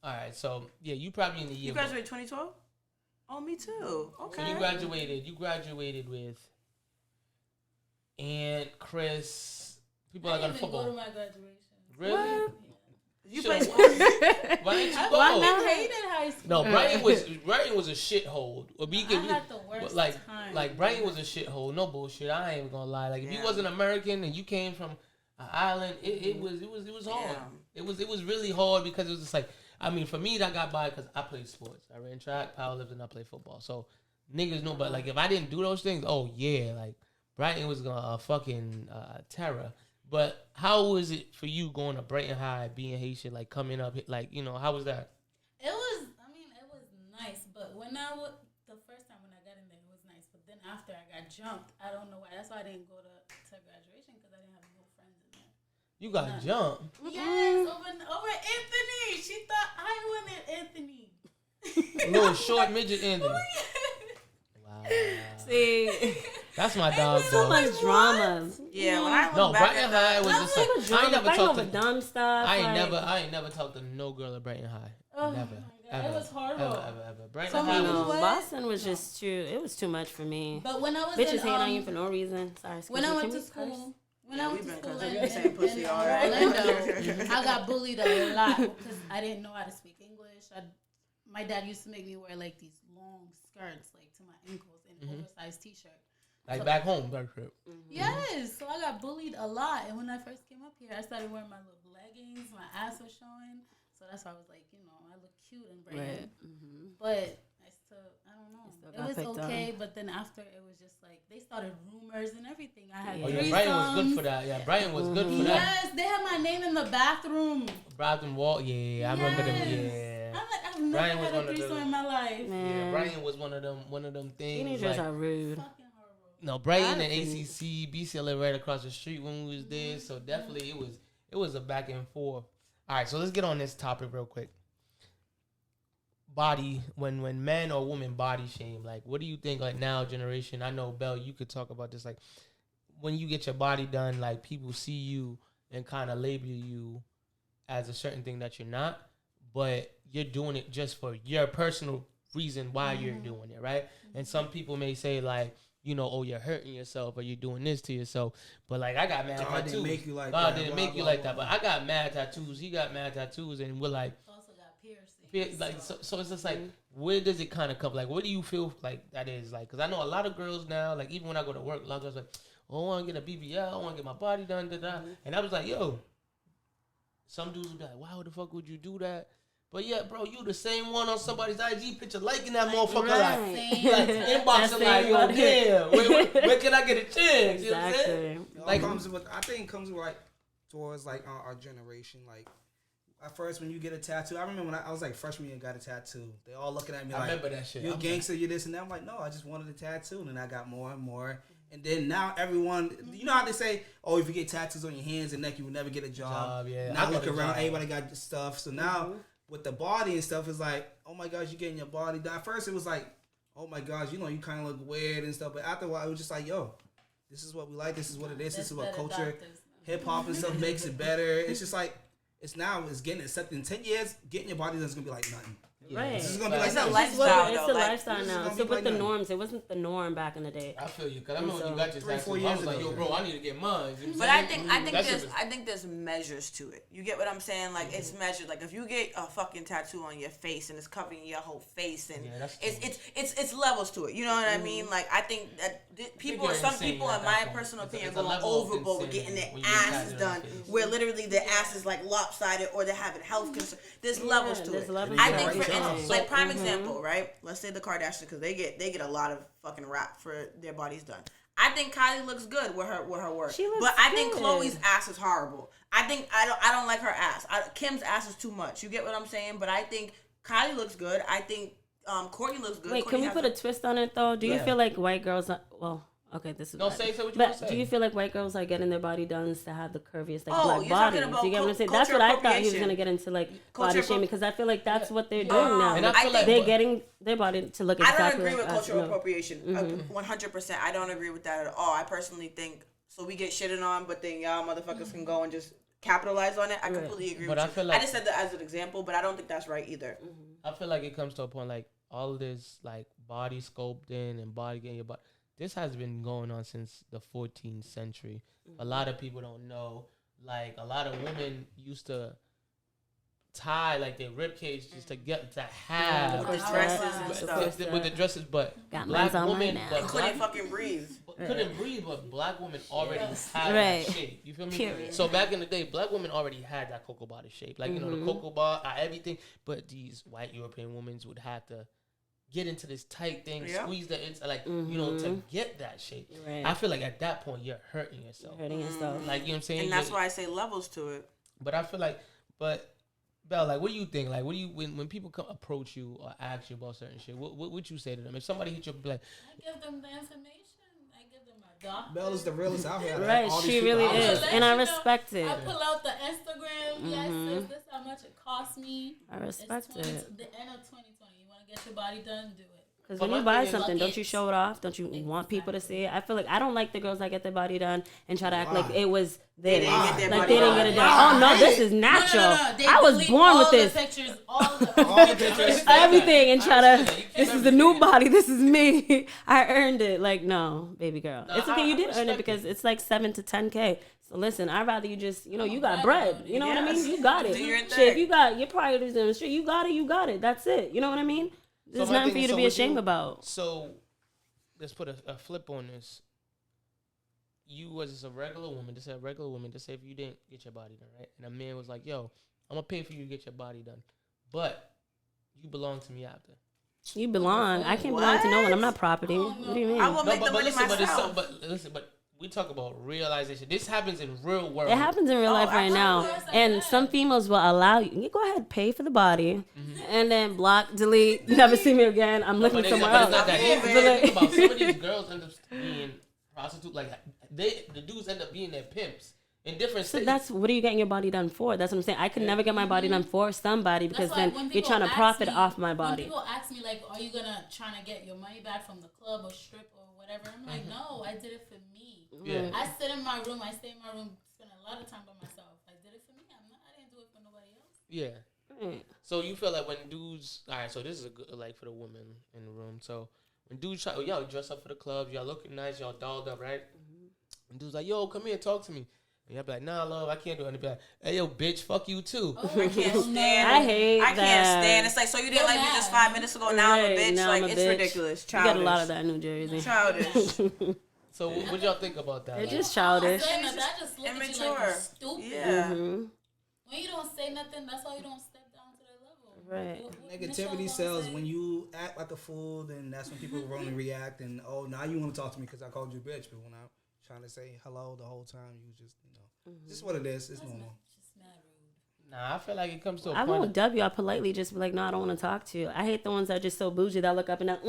Yeah. All right. So yeah, you probably in the You yearbook. graduated 2012? Oh, me too. Okay. So you graduated with Aunt Chris. People I are going didn't to even go to football. my graduation. Really? What? You So play why- sports? Why didn't you I go? fucking hated high school. No, Brighton was a shithole. I had the worst time. Like Brighton was a shithole. No bullshit. I ain't even gonna lie. Like if you Yeah. wasn't American and you came from an island, it was hard. Yeah. It was really hard because it was just like, I mean, for me that got by because I played sports. I ran track, powerlifting, and I played football. So niggas know. But like if I didn't do those things, oh yeah, like Brighton was gonna fucking terror. But how was it for you going to Brighton High, being Haitian, like coming up, like, you know, how was that? It was nice, but the first time when I got in there, it was nice. But then after I got jumped, I don't know why. That's why I didn't go to graduation, because I didn't have no friends in there. You got jumped. Yes, over Anthony. She thought I wanted Anthony. Little short midget ending. Wow. See, That's my dog, so though. much drama. Yeah, when I look No, back Brighton at that, High was just like, I ain't Drama never fighting talked over to dumb stuff. I ain't never talked to no girl at Brighton High. Oh Never. my God, Ever. it was horrible. Ever. Brighton So High many was No, What? Boston was just too. It was too much for me. But when I was Bitches in, hate on you for no reason. Sorry. excuse when I me, went can to we curse? school, when I went we've to been school cussing. in, You saying pussy in all right. Orlando, I got bullied a lot because I didn't know how to speak English. My dad used to make me wear like these long skirts, like to my ankles, and oversized t-shirt. like back home, back trip. Yes, so I got bullied a lot. And when I first came up here, I started wearing my little leggings. My ass was showing. So that's why I was like, you know, I look cute and brave. Right. But I don't know. still It got was picked okay, but then after it was just like, they started rumors and everything. I had Oh, threesomes. yeah, Brighton was good for that. Yeah, Brighton was good for that. Yes, they had my name in the bathroom. Brighton Wall, yeah, I remember them, Yes. yeah. I'm like, I've never Brian was had one a of threesome those- in my life. Yeah, Brighton was one of them things. Teenagers like, are rude. Fucking horrible. no, Brighton I and think- ACC, BCLA right across the street when we was there. So definitely it was a back and forth. All right, so let's get on this topic real quick. Body, when men or women body shame, like what do you think, like now generation? I know Belle, you could talk about this, like when you get your body done, like people see you and kind of label you as a certain thing that you're not, but you're doing it just for your personal reason why you're doing it, right? And some people may say like, you know, oh, you're hurting yourself or you're doing this to yourself. But like I got mad God tattoos. didn't make you like God that, didn't blah, make you blah, like blah, that. But I got mad tattoos. He got mad tattoos, and we're like, Also got piercings. like so it's just like, where does it kind of come? Like, what do you feel like that is like? Because I know a lot of girls now, like even when I go to work, a lot of girls like, oh, I want to get a BBL, I want to get my body done, and I was like, yo, some dudes would be like, why the fuck would you do that? But yeah, bro, you the same one on somebody's IG picture liking that motherfucker, Right. like inboxing like, yo, body. damn, where can I get a chance? You know what I'm saying? Exactly. It all Like- comes with, I think it comes with like towards like our generation. Like at first when you get a tattoo, I remember when I was like freshman year and got a tattoo. They all looking at me I like, remember that shit. you're a I'm gangster, you're this and that. I'm like, no, I just wanted a tattoo, and then I got more and more. And then now everyone, you know how they say, oh, if you get tattoos on your hands and neck, you will never get a job. yeah. Now I look got a around, job. everybody got stuff. So now with the body and stuff, it's like, oh my gosh, you're getting your body done. At first it was like, oh my gosh, you know, you kind of look weird and stuff. But after a while, it was just like, yo, this is what we like. This is what it is. This is what Better culture, doctors. hip hop and stuff makes it better. It's just like, it's getting accepted. In 10 years, getting your body done is going to be like nothing. Right. This is going to be like It's a nothing. lifestyle, It's though. a Like, lifestyle this is now. gonna So be with like the that. norms, it wasn't the norm back in the day. I feel you, because I remember when you got your 3-4 tattoo, I years was like, ago. yo, bro, I need to get mine. You know what But I'm I saying? think That shit was- I think there's measures to it. You get what I'm saying? Like it's measured. Like if you get a fucking tattoo on your face and it's covering your whole face, and Yeah, that's it's levels to it. You know what I mean? Like I think that people, you're some insane people, at in that my point. personal It's a- opinion, it's a going level of overboard with getting insanity their when you get asses tatted on done, your face. where literally their ass is like lopsided or they're having health concerns. There's levels to there's it. levels I to think, it. for instance, So- like prime example, right? Let's say the Kardashians, because they get a lot of fucking rap for their bodies done. I think Kylie looks good with her work, She looks but I think good. Khloe's ass is horrible. I don't like her ass. Kim's ass is too much. You get what I'm saying? But I think Kylie looks good. I think Courtney looks good. Wait, Courtney can we has put a twist on it though? Do you Yeah. feel like white girls? Well, Okay, this is. No, what say what you But want to say. do you feel like white girls are getting their body done to have the curviest like Oh, black you're bodies? talking about You get what I'm saying? culture That's what I thought he was appropriation. gonna get into, like Culture body shaming, because I feel like that's what they're doing now. And I feel like- they're getting their body to look I exactly don't agree like with us. cultural No. appropriation. 100%. I don't agree with that at all. I personally think so. We get shitted on, but then y'all motherfuckers can go and just capitalize on it. I completely agree But with I you. feel I like- just said that as an example, but I don't think that's right either. I feel like it comes to a point like all this like body sculpting and body getting your body. This has been going on since the 14th century. A lot of people don't know. Like a lot of women used to tie like their rib cage just to get to have With the dresses and stuff. with the dresses, but Got black mine's on women, right now. but Couldn't black, fucking breathe. couldn't breathe, but black women already had Right. that shape. You feel me? Period. So back in the day, black women already had that cocoa body shape, like you know the cocoa bar, everything. But these white European women would have to get into this tight thing, Yeah. squeeze the inside, like you know, to get that shape. Right. I feel like at that point you're hurting yourself. Hurting yourself. Like you know what I'm saying? And that's why I say levels to it. But I feel like, but Belle, like, what do you think? Like, what do you when people come approach you or ask you about certain shit? What would you say to them? If somebody hit you up, be like, I give them the information. I give them my doctor. Belle is the realest out here. Right, All these she people really out is, here. and I You know, respect it. I pull out the Instagram. Yes, sis, this is how much it cost me. I respect It's it. the end of 2020. You want to get your body done, do it. Because But when you my buy thing is- something, don't you show it off? Don't you want people to see it? I feel like I don't like the girls that get their body done and try to act like it was theirs. didn't get their Like body they didn't done. get it done. Oh no, this is natural. They I was delete born all with the this. Pictures, all the All the pictures. Everything and try I to. understand that. You This can't is the new body. This is me. I earned it. Like no, baby girl. No, It's okay. I You did earn respect it because it. it's like 7 to 10K. So listen, I'd rather you just, you got bread. You know what I mean? Yes. You got it. Do your Shit, thing. if you got your priorities in the street, you got it. You got it. That's it. You know what I mean? There's my nothing thing for you is, to so be would ashamed you- about. So let's put a flip on this. You was just a regular woman. Just a regular woman. Just say if you didn't get your body done, right? And a man was like, "Yo, I'm gonna pay for you to get your body done, but you belong to me after." You belong. I can't belong to no one. I'm not property. What do you mean? I will make the money listen, myself. but we talk about realization. This happens in real world. It happens in real life right now. absolutely. And some females will allow you. You go ahead, pay for the body, and then block, delete, never see me again. I'm looking But somewhere it's else. not that Yeah, easy. man. Think about some of these girls end up being prostitute. Like the dudes end up being their pimps in different So states. that's what are you getting your body done for? That's what I'm saying. I could never get my body done for somebody because That's why then when you're people trying to ask profit me- off my body. When people ask me like, "Are you gonna trying to get your money back from the club or strip or whatever?" I'm like, "No, I did it for me. Yeah. I sit in my room. I stay in my room, spend a lot of time by myself. I did it for me. I didn't do it for nobody else." Yeah. Right. So you feel like when dudes, all right. So this is a good like for the women in the room. So when dudes try, y'all dress up for the clubs, y'all looking nice, y'all dolled up, right? And dudes like, "Yo, come here, talk to me." And y'all be like, "Nah, love, I can't do it." And they be like, "Hey, yo, bitch, fuck you too." I can't stand I it. hate I can't that. stand. It's like, so you didn't You're like me mad. just 5 minutes ago. Now I'm a Right, bitch. now Like I'm a it's bitch. ridiculous. You Childish. get a lot of that in New Jersey. Childish. So what y'all think about that? They're Like, just childish. Saying that, I just look at you like Immature. you're stupid. Yeah. Mhm. When you don't say nothing, that's why you don't step down to their level. Right. What Negativity Michelle sells. gonna When say? you act like a fool, then that's when people will only react. And oh, now you want to talk to me because I called you a bitch. But when I'm trying to say hello the whole time, you just this is what it is. It's normal. Just mad rude. Nah, I feel like it comes to a I point. won't dub you. I politely just be like, no, I don't want to talk to you. I hate the ones that are just so bougie that look up and down.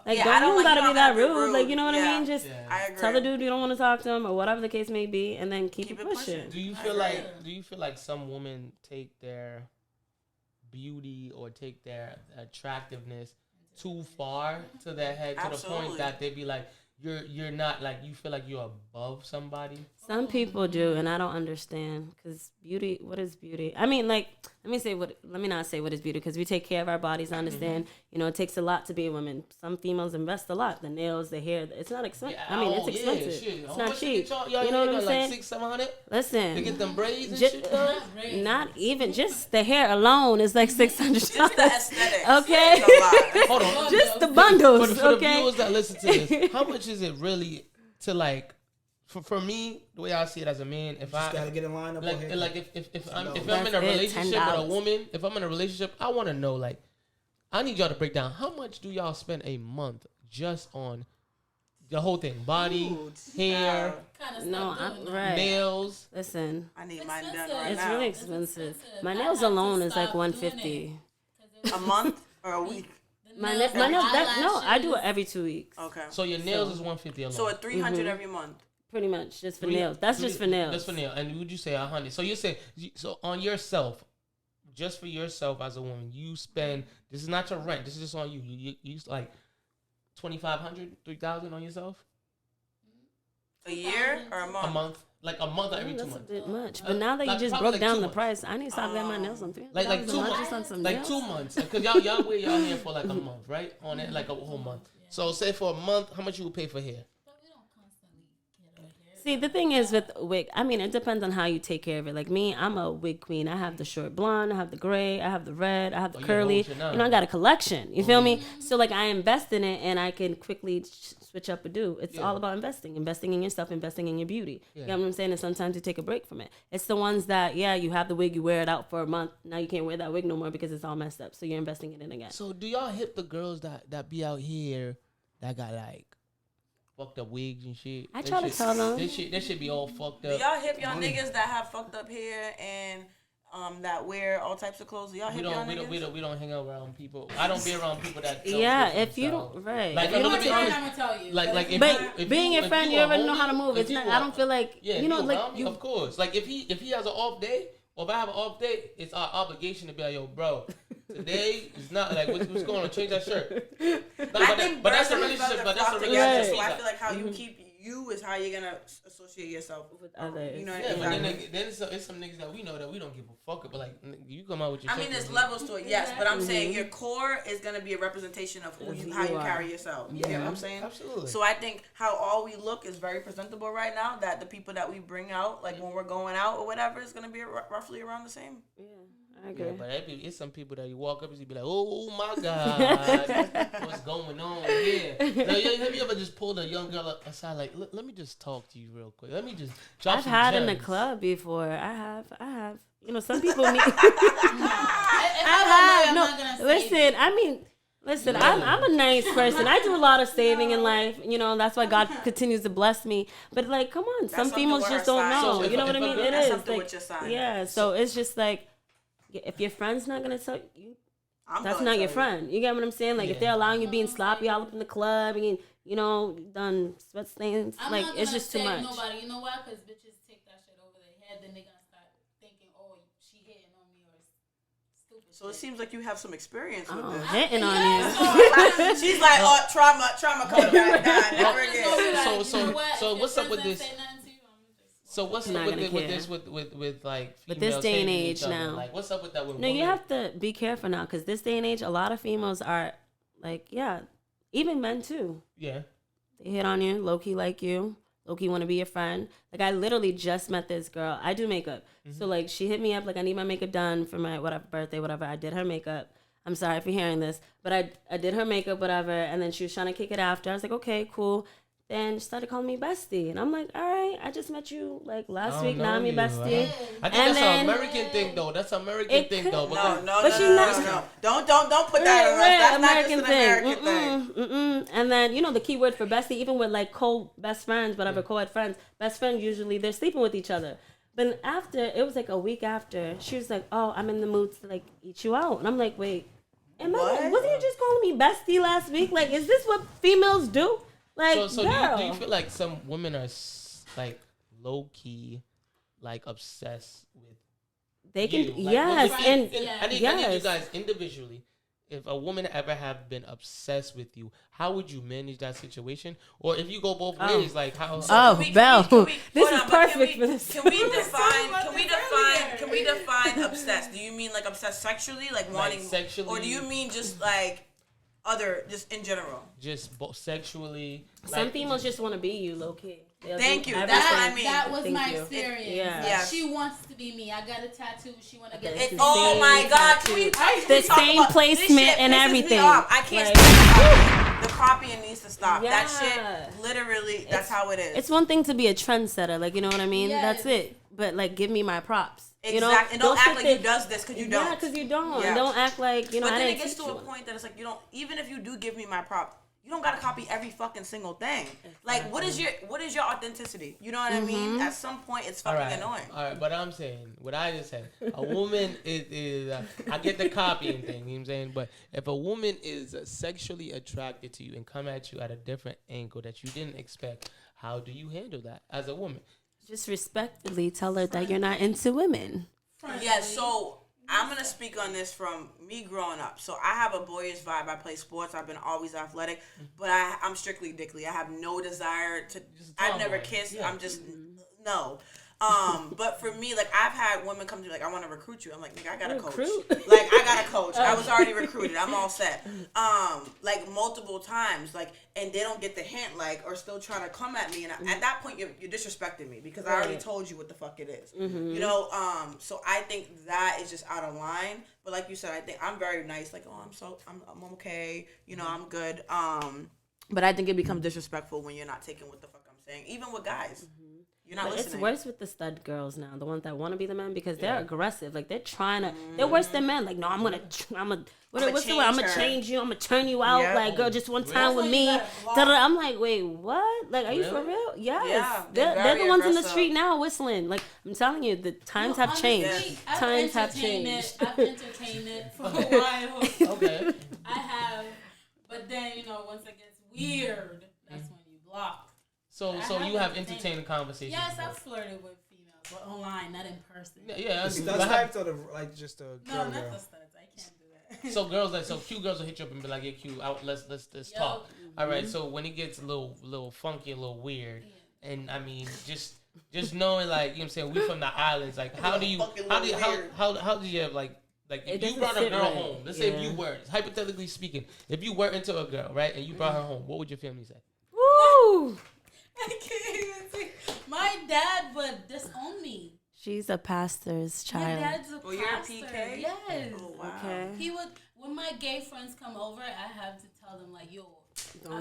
Like, Yeah, don't, I don't you like- gotta you be don't that gotta be rude. Like, rude. you know what Yeah. I mean? Just Yeah. I agree. tell the dude you don't want to talk to him or whatever the case may be, and then keep it pushing. Do you feel like some women take their beauty or take their attractiveness too far to their head to the Absolutely. point that they be like, you're not like, you feel like you're above somebody? Some people do, and I don't understand. Because beauty, what is beauty? I mean, like, let me not say what is beauty, because we take care of our bodies. I understand. You know, it takes a lot to be a woman. Some females invest a lot. The nails, the hair. It's not expensive. I mean, it's expensive. shit. It's How not much they cheap. get y'all You know what I'm like saying? 600-700? Listen. They get them braids and Ju- shit. though? Not even just the hair alone is like $600. Just the aesthetics. Okay. It's a lot. Hold on. Just the For bundles. the Okay. viewers that listen to this, how much is it really to like? For me, the way I see it as a man, if Just I gotta get in line up. like if I'm in That's a it, relationship with a $10. woman, if I'm in a relationship, I want to know, like, I need y'all to break down how much do y'all spend a month just on the whole thing, body, Dude, hair, Kind of No, stuff I'm doing right. nails. Listen, I need mine done expensive. right it's now. really It's expensive. expensive. My I nails had to alone is like stop doing $150. it. A month or a week. The My nails, I do it every 2 weeks. Okay. So your nails is 150 alone. So a 300 every month. Pretty much, just for nails. That's just for nails. That's for nails. And would you say 100? So you say, so on yourself, just for yourself as a woman, you spend, this is not your rent, this is just on you. You use like 2,500, 3,000 on yourself? A year or a month? A month. Like a month or every 2 That's months. a bit much. But now that you just probably broke like down 2 the months. price, I need to stop getting my nails on $300 Like 2 months. just on some Like nails. 2 months. Because y'all wear y'all hair for like a month, right? On it, like a whole month. So say for a month, how much you would pay for hair? See, the thing is with wig, I mean, it depends on how you take care of it. Like me, I'm a wig queen. I have the short blonde, I have the gray, I have the red, I have the curly. You know, I got a collection. You feel me? So like I invest in it and I can quickly switch up and do. It's all about investing in yourself, investing in your beauty. You know what I'm saying? And sometimes you take a break from it. It's the ones that, you have the wig, you wear it out for a month. Now you can't wear that wig no more because it's all messed up. So you're investing in it again. So do y'all hip the girls that be out here that got like fucked up wigs and shit? I try to tell them. That shit be all fucked Do up. y'all hip y'all niggas that have fucked up hair and that wear all types of clothes? Do y'all hip y'all niggas? We don't hang out around people. I don't be around people that don't If you don't, right. Like, If you I'm don't gonna be honest. I'm gonna tell you. Like if But you, being your friend, you a already know homie, how to move. if It's you not. a- I don't feel like Yeah, you know, like around me, of course. Like if he has an off day, or if I have an off day, it's our obligation to be like, yo, bro, today is not like what's going on. Change that shirt. I think but that's a birds and relationship. feathers But that's a flock together. relationship. So I feel like how you keep you is how you're gonna associate yourself with others. You know, Yeah, but exactly. then it's some niggas that we know that we don't give a fuck. But like you come out with your. I mean, shit there's and levels to it, yes, but I'm saying your core is gonna be a representation of how you are. carry yourself. You get what I'm saying? Absolutely. So I think how all we look is very presentable right now. That the people that we bring out, like when we're going out or whatever, is gonna be roughly around the same. Yeah, I agree. Yeah, but it's some people that you walk up and you be like, oh my God, what's going on here? Now, have you ever just pulled a young girl aside like, let me just talk to you real quick. Let me just drop I've some had in the gems." club before. I have. You know, some people need. I'm No, not gonna say listen. I mean, listen. I'm a nice person. I do a lot of saving in life. You know, that's why God continues to bless me. But like, come on, some something females with just her don't sign. know. So You know what I if a mean? girl- It That's is something like, with your sign. yeah. So it's just like, if your friend's not gonna tell you, that's gonna not tell your you. friend. You get what I'm saying? Like if Yeah. they're allowing you being sloppy all up in the club and you know done sweat stains, I'm like not it's gonna just too save much. Nobody, you know why? Because bitches take that shit over their head, then they gonna start thinking, oh, she hitting on me or stupid. So it shit. seems like you have some experience with Oh, this. hitting on Yeah, you. so- She's like, oh, trauma come back. Nah, never I'm just gonna be again. like, So- you know what? so If what's your up with friends this? don't say nothing to you, I'm just- So what's I'm up not with gonna this care. with like With this females day and hating age each other? now. Like what's up with that with No, you women? have to be careful now because this day and age, a lot of females are like, even men too. Yeah. They hit on you, low key like you, low key want to be your friend. Like I literally just met this girl. I do makeup, so like she hit me up like I need my makeup done for my whatever birthday, whatever. I did her makeup. I'm sorry if you're hearing this, but I did her makeup, whatever. And then she was trying to kick it after. I was like, okay, cool. Then she started calling me bestie, and I'm like, all right, I just met you like last week. Now I'm your bestie. I think And that's then- an American thing though. That's an American It thing could- though. No, because- no, But no, she's no, not- no, no. Don't put that on us. That's not just an American thing. And then you know the key word for bestie, even with like co-best friends, whatever co-ed friends, best friends usually they're sleeping with each other. But after it was like a week after, she was like, "Oh, I'm in the mood to like eat you out," and I'm like, "Wait, What? wasn't you just calling me bestie last week? Like, is this what females do? Like, So girl, do you feel like some women are like low key, like obsessed with they can you? Like, yes, what- and I need you yes. guys individually. If a woman ever have been obsessed with you, how would you manage that situation? Or if you go both ways, like how? Oh, Belle, this hold is on, but perfect for this. Can we define obsessed? Do you mean like obsessed sexually, like wanting sexually? or do you mean just like just in general? Just sexually. Some like, females just want to be you, low key. They'll Thank do you. everything. That's what I mean. That was Thank my you. experience. Yeah. Yeah. She wants to be me. I got a tattoo. She want to get It's it. the Oh same my God! tattoo. Can The we talk same about- placement this shit and pisses me everything. off. I can't Like- stand the copying needs to stop. That Yeah. shit, literally, that's how it is. It's one thing to be a trendsetter, like you know what I mean. Yes. That's it. But like, give me my props. You know? Exactly. And don't act sit like there- you does this because you don't. Yeah, because you don't. Yeah. Don't act like you know. But I then didn't it gets teach to a you. point that it's like you don't. Even if you do give me my prop, you don't gotta copy every fucking single thing. Like, what is your authenticity? You know what I mean? At some point, it's fucking annoying. All right, but I'm saying what I just said. A woman is I get the copying thing. You know what I'm saying? But if a woman is sexually attracted to you and come at you at a different angle that you didn't expect, how do you handle that as a woman? Just respectfully tell her that you're not into women. Yeah, so I'm going to speak on this from me growing up. So I have a boyish vibe. I play sports. I've been always athletic. But I'm strictly dickly. I have no desire to... I've never kissed. Yeah. I'm just... No. But for me, like, I've had women come to me like, I want to recruit you. I'm like, nigga, I got a coach. Like, I got a coach. I was already recruited. I'm all set. Like, multiple times. Like, and they don't get the hint, like, or still trying to come at me. And at that point, you're disrespecting me because I already told you what the fuck it is. You know? So I think that is just out of line. But like you said, I think I'm very nice. Like, oh, I'm okay. You know, I'm good. But I think it becomes disrespectful when you're not taking what the fuck I'm saying. Even with guys. You're not listening. It's worse with the stud girls now, the ones that want to be the men, because they're aggressive. Like, they're trying to, they're worse than men. Like, no, I'm gonna change you. I'm gonna turn you out. Yeah. Like, girl, just one time with me. I'm like, wait, what? Like, are you for real? Yes. Yeah, they're the ones in the street now whistling. Like, I'm telling you, the times have changed. Times have changed. I've entertained it for a while. Okay. I have, but then, you know, once it gets weird, that's when you block. So you have entertaining conversations. Yes, I've flirted with females, but online, not in person. Yeah. Studs types or like just a girl? No, not the studs. I can't do that. So girls, so cute girls will hit you up and be like, "Yeah, cute. Let's talk." All right. So when it gets a little funky, a little weird, and I mean, just knowing, like, you know what I'm saying, we from the islands. Like, how do you have like if you brought a girl home? Let's say if you were, hypothetically speaking, if you were into a girl, right, and you brought her home, what would your family say? Woo! I can't even say. My dad would disown me. She's a pastor's child. My dad's a pastor. You're a PK? Yes. Oh, wow. Okay. He would, when my gay friends come over, I have to tell them, like, yo,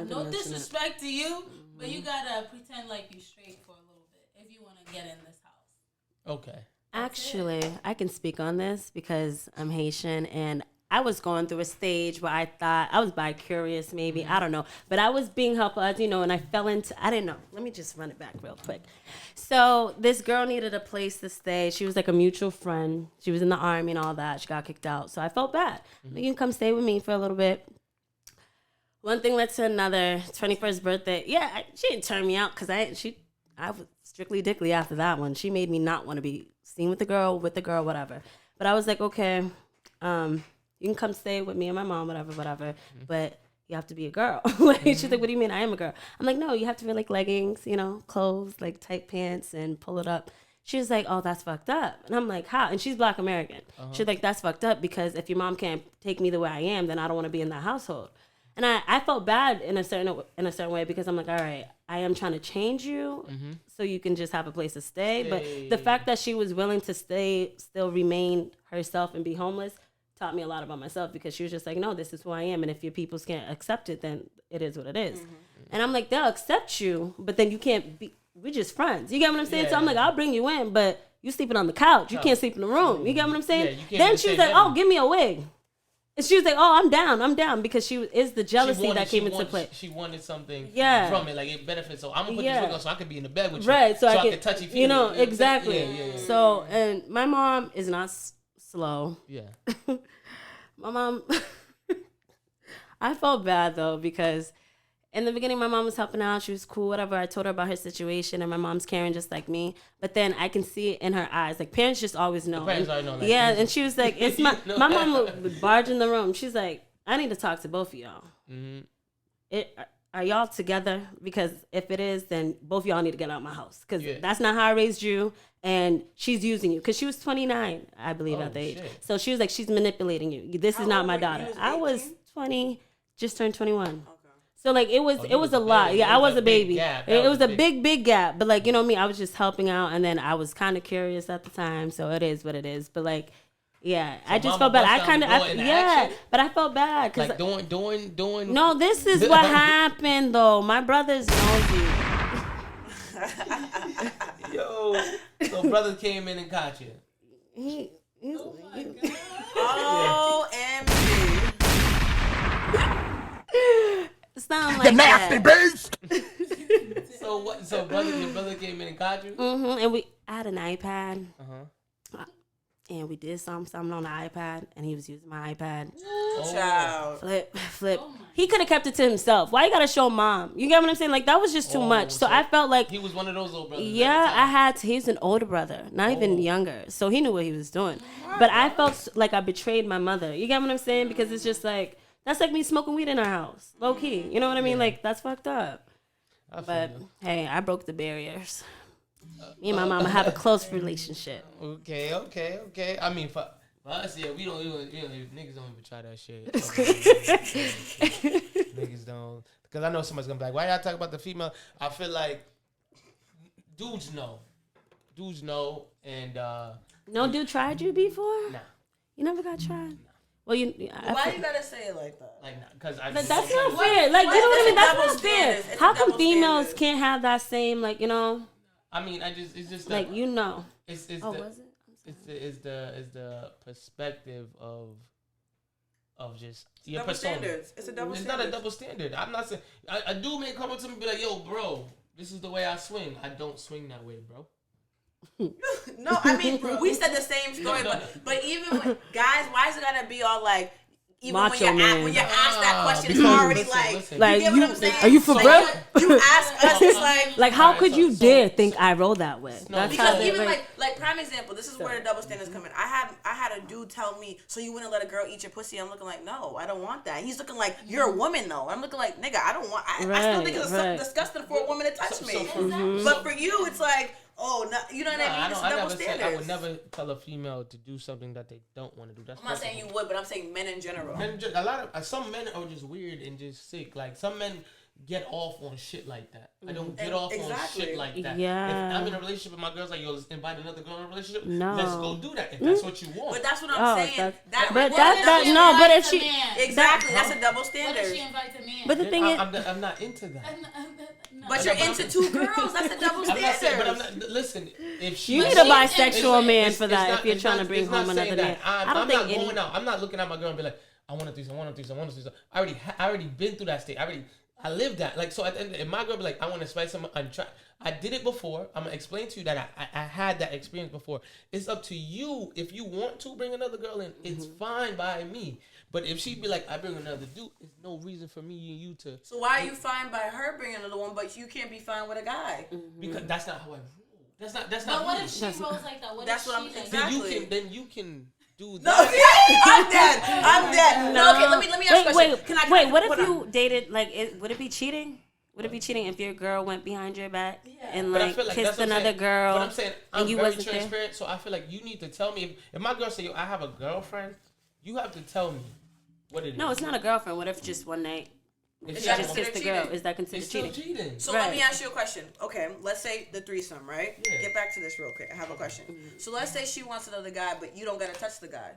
no disrespect to you, but you gotta pretend like you straight for a little bit if you want to get in this house. Okay. Actually, I can speak on this because I'm Haitian, and I was going through a stage where I thought I was bi-curious, maybe. I don't know. But I was being helped, you know, and I fell into, I didn't know. Let me just run it back real quick. So this girl needed a place to stay. She was like a mutual friend. She was in the army and all that. She got kicked out. So I felt bad. You can come stay with me for a little bit. One thing led to another. 21st birthday. Yeah, she didn't turn me out because I was strictly dickly after that one. She made me not want to be seen with the girl, whatever. But I was like, okay, you can come stay with me and my mom, whatever. But you have to be a girl. Like, she's like, what do you mean I am a girl? I'm like, no, you have to wear like leggings, you know, clothes, like tight pants and pull it up. She was like, oh, that's fucked up. And I'm like, how? And she's Black American. She's like, that's fucked up because if your mom can't take me the way I am, then I don't want to be in that household. And I felt bad in a certain way because I'm like, all right, I am trying to change you so you can just have a place to stay. But the fact that she was willing to still remain herself and be homeless taught me a lot about myself because she was just like, no, this is who I am. And if your peoples can't accept it, then it is what it is. And I'm like, they'll accept you, but then you can't be, we're just friends. You get what I'm saying? Yeah. So I'm like, I'll bring you in, but you sleeping on the couch. You can't sleep in the room. You get what I'm saying? Then she was like, oh, give me a wig. And she was like, oh, I'm down because she is the jealousy that came into play. She wanted something from it, like it benefits. So I'm going to put this wig on so I can be in the bed with you. Right. So I can touchy feel. You know, exactly. Yeah. So, and my mom is not slow. Yeah. My mom, I felt bad though because in the beginning my mom was helping out. She was cool, whatever. I told her about her situation and my mom's caring just like me. But then I can see it in her eyes. Like parents just always know. Parents always know. Like, yeah, and she was like, "It's my my mom would barge in the room. She's like, I need to talk to both of y'all. Are y'all together? Because if it is, then both of y'all need to get out of my house. Because that's not how I raised you. And she's using you. Because she was 29, I believe, at the age. So she was like, she's manipulating you. This is not my daughter. I was 20, just turned 21. Okay. So like it was a lot. Yeah, I was a baby. It was a big gap. But like, you know me, I was just helping out. And then I was kind of curious at the time. So it is what it is. But like, yeah, so I just felt bad. But I felt bad like doing. No, this is what happened though. My brothers know you. Yo, so brother came in and caught you. OMG. Something like that. beast. So what? So your brother came in and caught you? And I had an iPad. Uh-huh. And we did something on the iPad, and he was using my iPad. Child. Flip. He could have kept it to himself. Why you gotta show mom? You get what I'm saying? Like, that was just too much. So I felt like he was one of those little brothers. yeah, I had to. He's an older brother, not even younger. So he knew what he was doing. But I felt like I betrayed my mother. You get what I'm saying? Because it's just like, that's like me smoking weed in our house. Low key. You know what I mean? Like, that's fucked up. But hey, I broke the barriers. Me and my mama have a close relationship. Okay. I mean, for us, yeah, we don't even niggas don't even try that shit. Niggas don't, because I know somebody's gonna be like, why y'all talk about the female? I feel like dudes know, and No dude tried you before? nah. You never got tried? Well, Why you gotta say it like that? Like, nah, because I. But that's not fair. Like, you know what I mean? That's not fair. How come females can't have that same, like, you know? I mean, it's just Like, you know. It's Was it? it's the perspective of just your Double persona. standards. It's a double It's standard. not a double standard. I'm not saying a dude may come up to me and be like, yo, bro, this is the way I swing. I don't swing that way, bro. No, I mean, we said the same story, No. but even when guys, why is it gotta be all like, even Macho when man. you're asked that question, it's because already listen. Like, you get what I'm saying? are you for Like, real? You ask us, it's like, Like, how Alright, could so- you so- dare think I roll that way? No, That's because how even they, like prime example, this is where the double standards come in. I had a dude tell me, so you wouldn't let a girl eat your pussy? I'm looking like, no, I don't want that. He's looking like, you're a woman though. I'm looking like, nigga, I don't want. I still think it's disgusting for a woman to touch me. But for you, it's like, oh, no, you know what I mean? It's double standards. I would never tell a female to do something that they don't want to do. That's I'm not saying you would, but I'm saying men in general. Some men are just weird and just sick. Like, some men get off on shit like that. I don't get off on shit like that. Yeah. If I'm in a relationship and my girl's like, yo, let's invite another girl in a relationship. No. Let's go do that if that's what you want. But that's what I'm saying. If she Exactly, that's a double What standard. if she invites a man? But the thing is, I'm not into that. But you're into two girls. That's a double I'm not saying, but standard. listen. If she, you need a bisexual it's- man it's- for it's that not- if you're it's trying not- to bring it's not home another saying man. that. I'm I don't not think going out. I'm not looking at my girl and be like, I want a threesome. I already been through that state. I lived that. Like, so at the end, if my girl be like, I want to spice them up and try. I did it before. I'm gonna explain to you that I had that experience before. It's up to you. If you want to bring another girl in, it's fine by me. But if she be like, I bring another dude, there's no reason for me and you to. So why are you fine by her bringing another one, but you can't be fine with a guy? Because that's not how I rule. That's not. But what me. if she rolls like that? What That's if what she I'm like exactly. Then you can do No, that. I'm dead. No, okay, let me ask you a question. Can I what if hold on. you dated, like, would it be cheating? Would it be cheating if your girl went behind your back and, But I like, feel like kissed that's what I'm another saying. girl? But I'm saying I'm and you very wasn't there? transparent, so I feel like you need to tell me if my girl say, yo, I have a girlfriend, you have to tell me what it is. No, it's not a girlfriend. What if just one night If Is she that just has- kissed the considered girl? Is that considered it's still cheating? cheating. So Right. let me ask you a question. Okay, let's say the threesome, right? Yeah. Get back to this real quick. I have a question. So let's say she wants another guy, but you don't gotta touch the guy.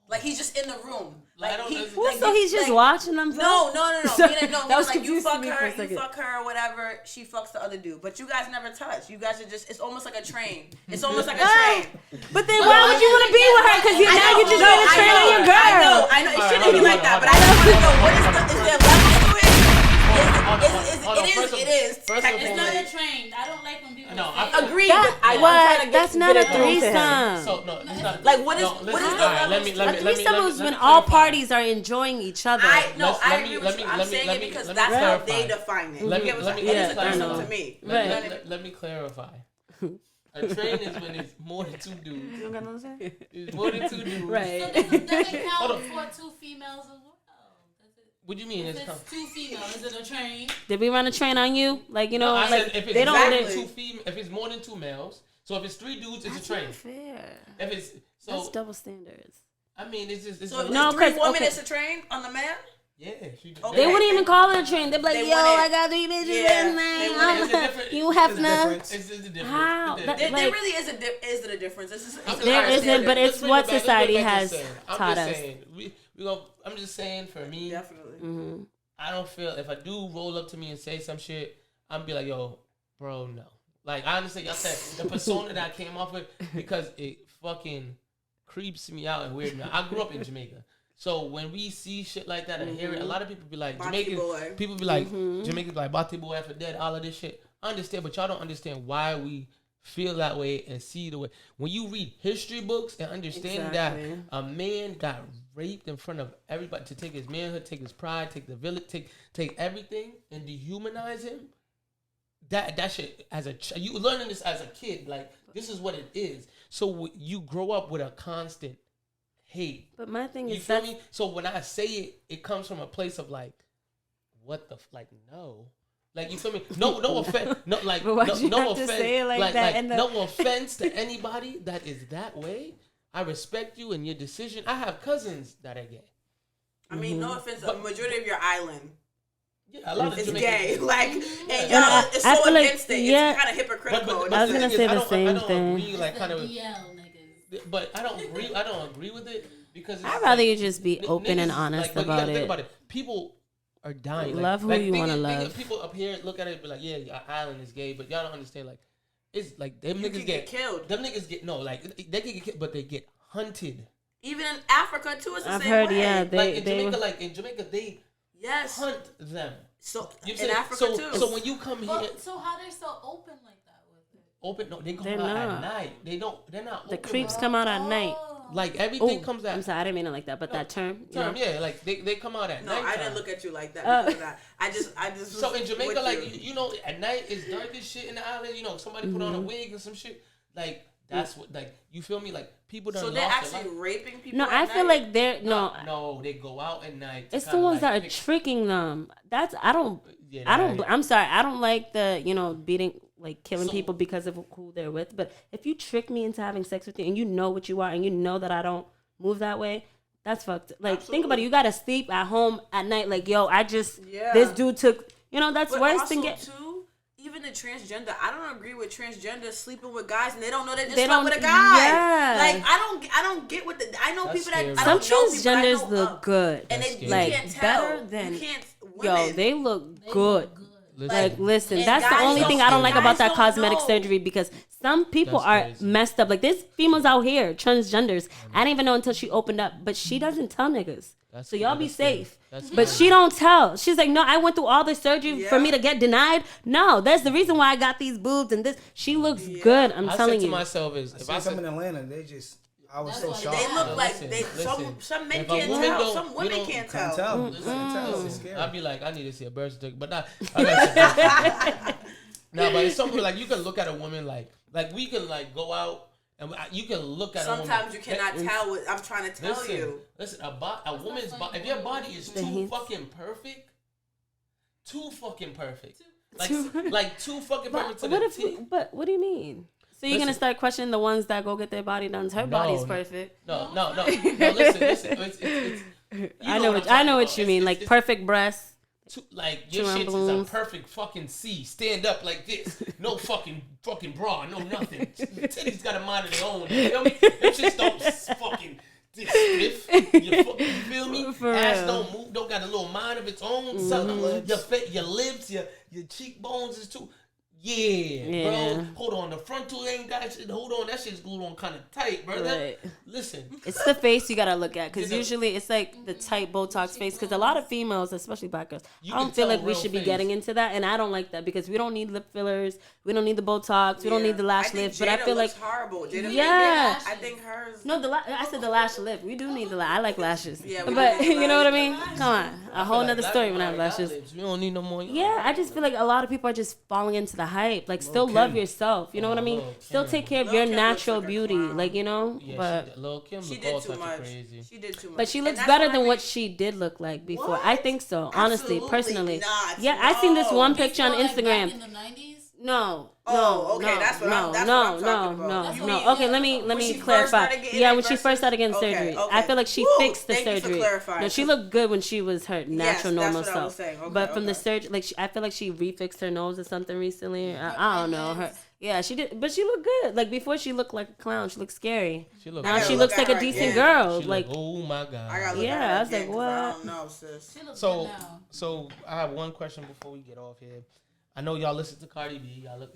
Like, he's just in the room. Like, I don't know. So he's just watching them? No. So- Meaning, no, that was like you confusing fuck me for a her, you second. fuck her, or whatever. She fucks the other dude, but you guys never touch. You guys are just—it's almost like a train. It's almost like a train. But then why would you want to be with her? Because now you just want to train on your girl. I know. It shouldn't be like that, but I just want to know what is there levels to it? It is. First of Technically. It's not a train. I don't like when people No, say I- Agreed. That, but I'm trying to that's get not a it through to him. threesome. So no, it's not. Like, what is- no, what listen, is the all right, let me A threesome is when clarify. all parties are enjoying each other. I Let agree me- with let you. me- I'm let me- saying let it me- because let me that's how clarify. they define it. Let me- You get what let I'm me- saying? It is let a me threesome clarify. to me. Right. Let me clarify. A train is when it's more than two dudes. You don't got nothing to say? It's more than two dudes. Right. So does it Hold count on. for two females as well? Does it? What do you mean? If It's it's two females, is it a train? Did we run a train on you? Like, you know, I like, said if they it's don't more want than to. if it's more than two males. So if it's three dudes, it's a train. Fair. If it's That's double standards. I mean, it's just So if No, it's three 'cause- women, okay. it's a train on the man. yeah. She, Okay. They wouldn't even call it a train. They'd be like, They yo, wouldn't. I got 3 bitches Yeah, in they there. wouldn't. It's a different- You have There's a none. difference. It's a difference. How? It's That- There like- really is it a difference? It's There a isn't, but it's Let's bring what it back- let's bring society it back to has saying. I'm taught just us. saying, we go. I'm just saying for me, definitely. I don't feel if a dude roll up to me and say some shit, I'm be like, yo, bro, no. Like, honestly, I said the persona that I came off with because it fucking creeps me out and weird me out. I grew up in Jamaica. So when we see shit like that and hear it, a lot of people be like, Bati Jamaican boy. people be like, Jamaicans be like, Bati boy for dead, all of this shit. I understand, but y'all don't understand why we feel that way and see the way. When you read history books and understand that a man got raped in front of everybody to take his manhood, take his pride, take the village, take everything and dehumanize him. That shit, you learning this as a kid, like this is what it is. So you grow up with a constant hate. But my thing You is feel that me? So when I say it, it comes from a place of like, what the like no. Like you feel me? No offense. No like But why'd you no have to offense. say it like that in the- no offense to anybody that is that way. I respect you and your decision. I have cousins that are gay. I mean, no offense, the majority of your island Yeah, a lot of is Jamaicans. gay. Like, and And y'all is I so feel like- against it. yeah. It's kind of hypocritical. But I was the gonna thing say is, the same I don't thing. agree, like kind of. DL niggas. But I don't agree with it because it's I'd rather you just be open and niggas, honest like, you about gotta think it. about it. People are dying. Love who you wanna love. People up here look at it and be like, yeah, your island is gay, but y'all don't understand. Like, it's like them You niggas can get killed. Them niggas get they can get killed, but they get hunted. Even in Africa too, it's the I've same heard, way. yeah, In Jamaica, they Yes. hunt them. So You in see? Africa so, too. So when you come here, But, so how they're so open like that with it? open. No, they come They're out not. at night. They're not. The open. creeps come out at night. Like everything Ooh, comes out. I'm sorry, I didn't mean it like that, but that term. you know? Yeah, like they come out at No, night. I didn't look at you like that Oh. because of that. I just. So was in Jamaica, with like you know, at night it's dark as shit in the island. You know, somebody put on a wig and some shit. Like that's what, like you feel me? Like people don't. So they're actually raping people. No, at I feel night? like they're No, they go out at night. to It's the kinda, ones like, that are pick- tricking them. I don't. Yeah, I'm sorry. I don't like the beating, like killing So- people because of who they're with. But if you trick me into having sex with you and you know what you are and you know that I don't move that way, that's fucked. Like think about it. You gotta sleep at home at night. Like this dude took. That's But worse also, than get. too, even the transgender, I don't agree with transgender sleeping with guys and they don't know they just They slept don't- with a guy. yeah. Like I don't get what I know That's people scary. that I Some don't know people that I transgenders know look of. good. And That's they, scary. you can't tell. better than you can't. Yo, Women. they look good. Like, listen, and that's the guys only don't- thing I don't like guys about that don't cosmetic know. surgery because some people That's are crazy. messed up. Like, there's females out here, transgenders. I didn't even know until she opened up, but she doesn't tell niggas. That's So y'all scary. be That's scary. safe. That's But scary. she don't tell. She's like, no, I went through all this surgery for Yeah. me to get denied. No, that's the reason why I got these boobs and this. She looks good. I'm I telling said to you. myself is I if see I some said in Atlanta. They just. I was That's so why shocked. They look like listen, they. listen. Some men If a can't woman tell. don't- Some you women don't- can't Can't tell. tell. Listen, can't tell. It's scary. I'd be like, I need to see a birth certificate, but not. I gotta see no, but it's something like you can look at a woman like we can like go out and you can look at a woman. Sometimes you cannot tell what I'm trying to tell Listen, you. listen, a woman's body. If your body is too fucking perfect, like too fucking perfect to But the T. but what do you mean? So you're gonna Listen. start questioning the ones that go get their body done? Her body's perfect. No. Listen. It's I know what you mean. Like perfect breasts. Like your Two shit is a emblems. perfect fucking C. Stand up like this. No fucking bra. No nothing. Titties got a mind of their own. You feel me? Them shits don't fucking this stiff. You feel me? For Ass real. don't move. Don't got a little mind of its own. Something. Your lips, your cheekbones is too. Yeah, bro. Hold on, the frontal ain't got shit. Hold on, that shit's glued on kind of tight, bro. Right. Listen. It's the face you gotta look at because You know- usually it's like the tight Botox face because a lot of females, especially black girls, You I don't can feel tell like we real should be face. getting into that, and I don't like that because we don't need lip fillers, we don't need the Botox, we don't need the lash lift, but I feel like horrible. Jada Yeah. I think hers. no, I said the lash lift. We do need the lash. I like lashes, Yeah, we but do need you know what I lashes. mean? Come on, a whole nother story when I have lashes. We don't need no more. Yeah, I just feel like a lot of people are just falling into the hype. Like, still Kim. love yourself. You know what I mean? Lil' Still Kim. take care of Lil' your Kim natural looks like a beauty. clown. Like, you know? Yeah, But Lil' Kim She look did all too types much. of crazy. She did too much. But she And looks that's better what I than mean. what she did look like before. What? I think so. Honestly, Absolutely personally. not. Yeah, I seen this No. one picture on So, like, Instagram. back in the 90s? No. Oh, okay, no, that's what I'm- no, that's no, what I'm talking no, about. no, That's no. what you- Okay, let me When she first clarify. started getting Yeah, her when she breasts- first started getting Okay, surgery, okay. I feel like she Woo, fixed the thank you for surgery. clarifying. No, she looked good when she was her natural that's normal what I was self. saying. Okay, But from the okay. surgery, like I feel like she refixed her nose or something recently. I don't know her. Yeah, she did, but she looked good. Like before, she looked like a clown. She looked scary. She look. Now gotta she look looks at like her a decent again. girl. She Like look, oh my god. I gotta look Yeah, at her I was like, again 'cause what? I don't know, sis. She looks So, good now. so I have one question before we get off here. I know y'all listen to Cardi B. Y'all like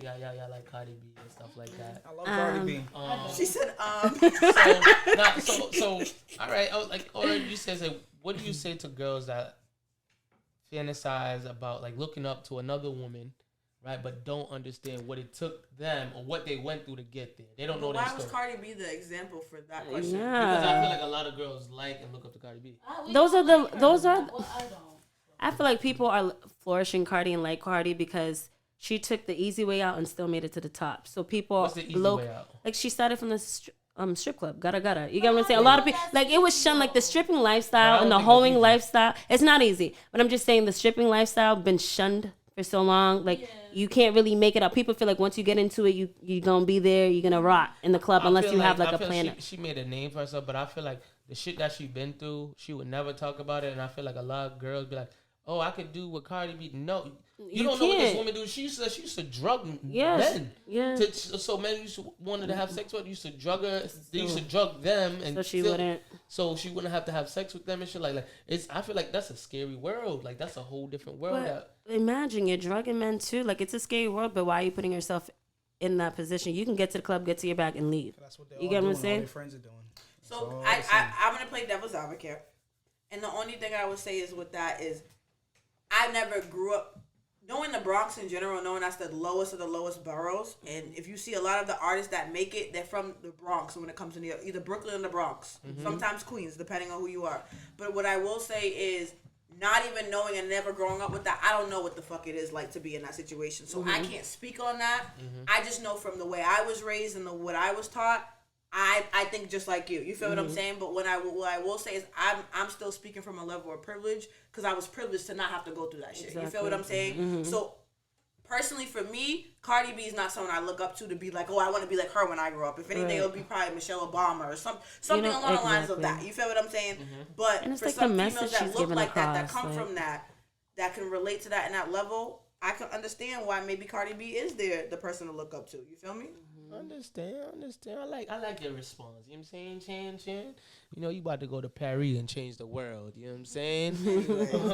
Cardi B and stuff like that. I love Cardi B. She said, So all right. Or you say, what do you say to girls that fantasize about like looking up to another woman, right? But don't understand what it took them or what they went through to get there. They don't know that why story. was Cardi B the example for that question? Because I feel like a lot of girls like and look up to Cardi B. Those are. Well, I don't. I feel like people are flourishing Cardi and like Cardi because she took the easy way out and still made it to the top. So people What's the easy way out? like she started from the strip club, gotta. You get what I'm saying? A lot of people like it was shunned, like the stripping lifestyle and the hoeing lifestyle. It's not easy, but I'm just saying the stripping lifestyle been shunned for so long. Like you can't really make it up. People feel like once you get into it, you're gonna be there. You're gonna rock in the club unless you have like a plan. She made a name for herself, but I feel like the shit that she been through, she would never talk about it. And I feel like a lot of girls be like, "Oh, I could do what Cardi B." No, you don't know what this woman do. She used to drug men. Yeah. So men used to wanted to have sex with her. Used to drug her. They used to drug them, and So she wouldn't. So she wouldn't have to have sex with them and shit like it's. I feel like that's a scary world. Like that's a whole different world. But imagine you're drugging men too. Like it's a scary world. But why are you putting yourself in that position? You can get to the club, get to your bag, and leave. That's what you get what I'm saying? All their friends are doing. So I'm gonna play devil's advocate, and the only thing I would say is with that is, I never grew up knowing the Bronx in general, knowing that's the lowest of the lowest boroughs, and if you see a lot of the artists that make it, they're from the Bronx. When it comes to either Brooklyn or the Bronx, sometimes Queens, depending on who you are. But what I will say is, not even knowing and never growing up with that, I don't know what the fuck it is like to be in that situation. So I can't speak on that. I just know from the way I was raised and what I was taught, I think just like you. You feel what I'm saying? But what I will say is I'm still speaking from a level of privilege because I was privileged to not have to go through that shit. Exactly. You feel what I'm saying? So personally for me, Cardi B is not someone I look up to be like, oh, I want to be like her when I grow up. If anything, it'll be probably Michelle Obama or something along the lines of that. You feel what I'm saying? But And it's for like some the females message that she's look giving like that across, come from that can relate to that in that level, I can understand why maybe Cardi B is the person to look up to. You feel me? Understand. I like your response. You know what I'm saying, Chan? You know, you about to go to Paris and change the world. You know what I'm saying?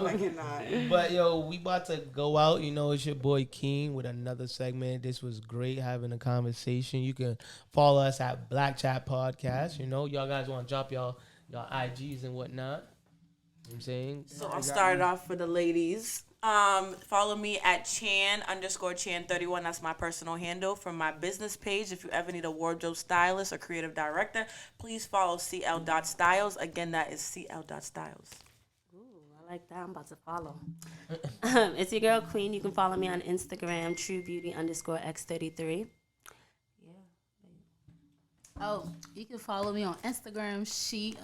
I cannot. But, yo, we about to go out. You know, it's your boy Keen with another segment. This was great having a conversation. You can follow us at Black Chat Podcast. You know, y'all guys want to drop y'all IGs and whatnot. You know what I'm saying? So I'll start it off for the ladies. Follow me at Chan_Chan31. That's my personal handle. For my business page, if you ever need a wardrobe stylist or creative director, please follow CL.Styles. Again, that is CL.Styles. Ooh, I like that. I'm about to follow. It's your girl Queen. You can follow me on Instagram, TrueBeauty_X33. Oh, you can follow me on Instagram, she_is_bell.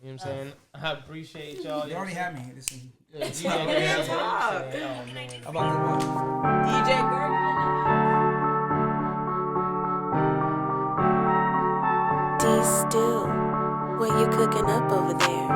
You know what I'm saying? I appreciate y'all. You already have me. This is DJ Girl. D still. What you cooking up over there?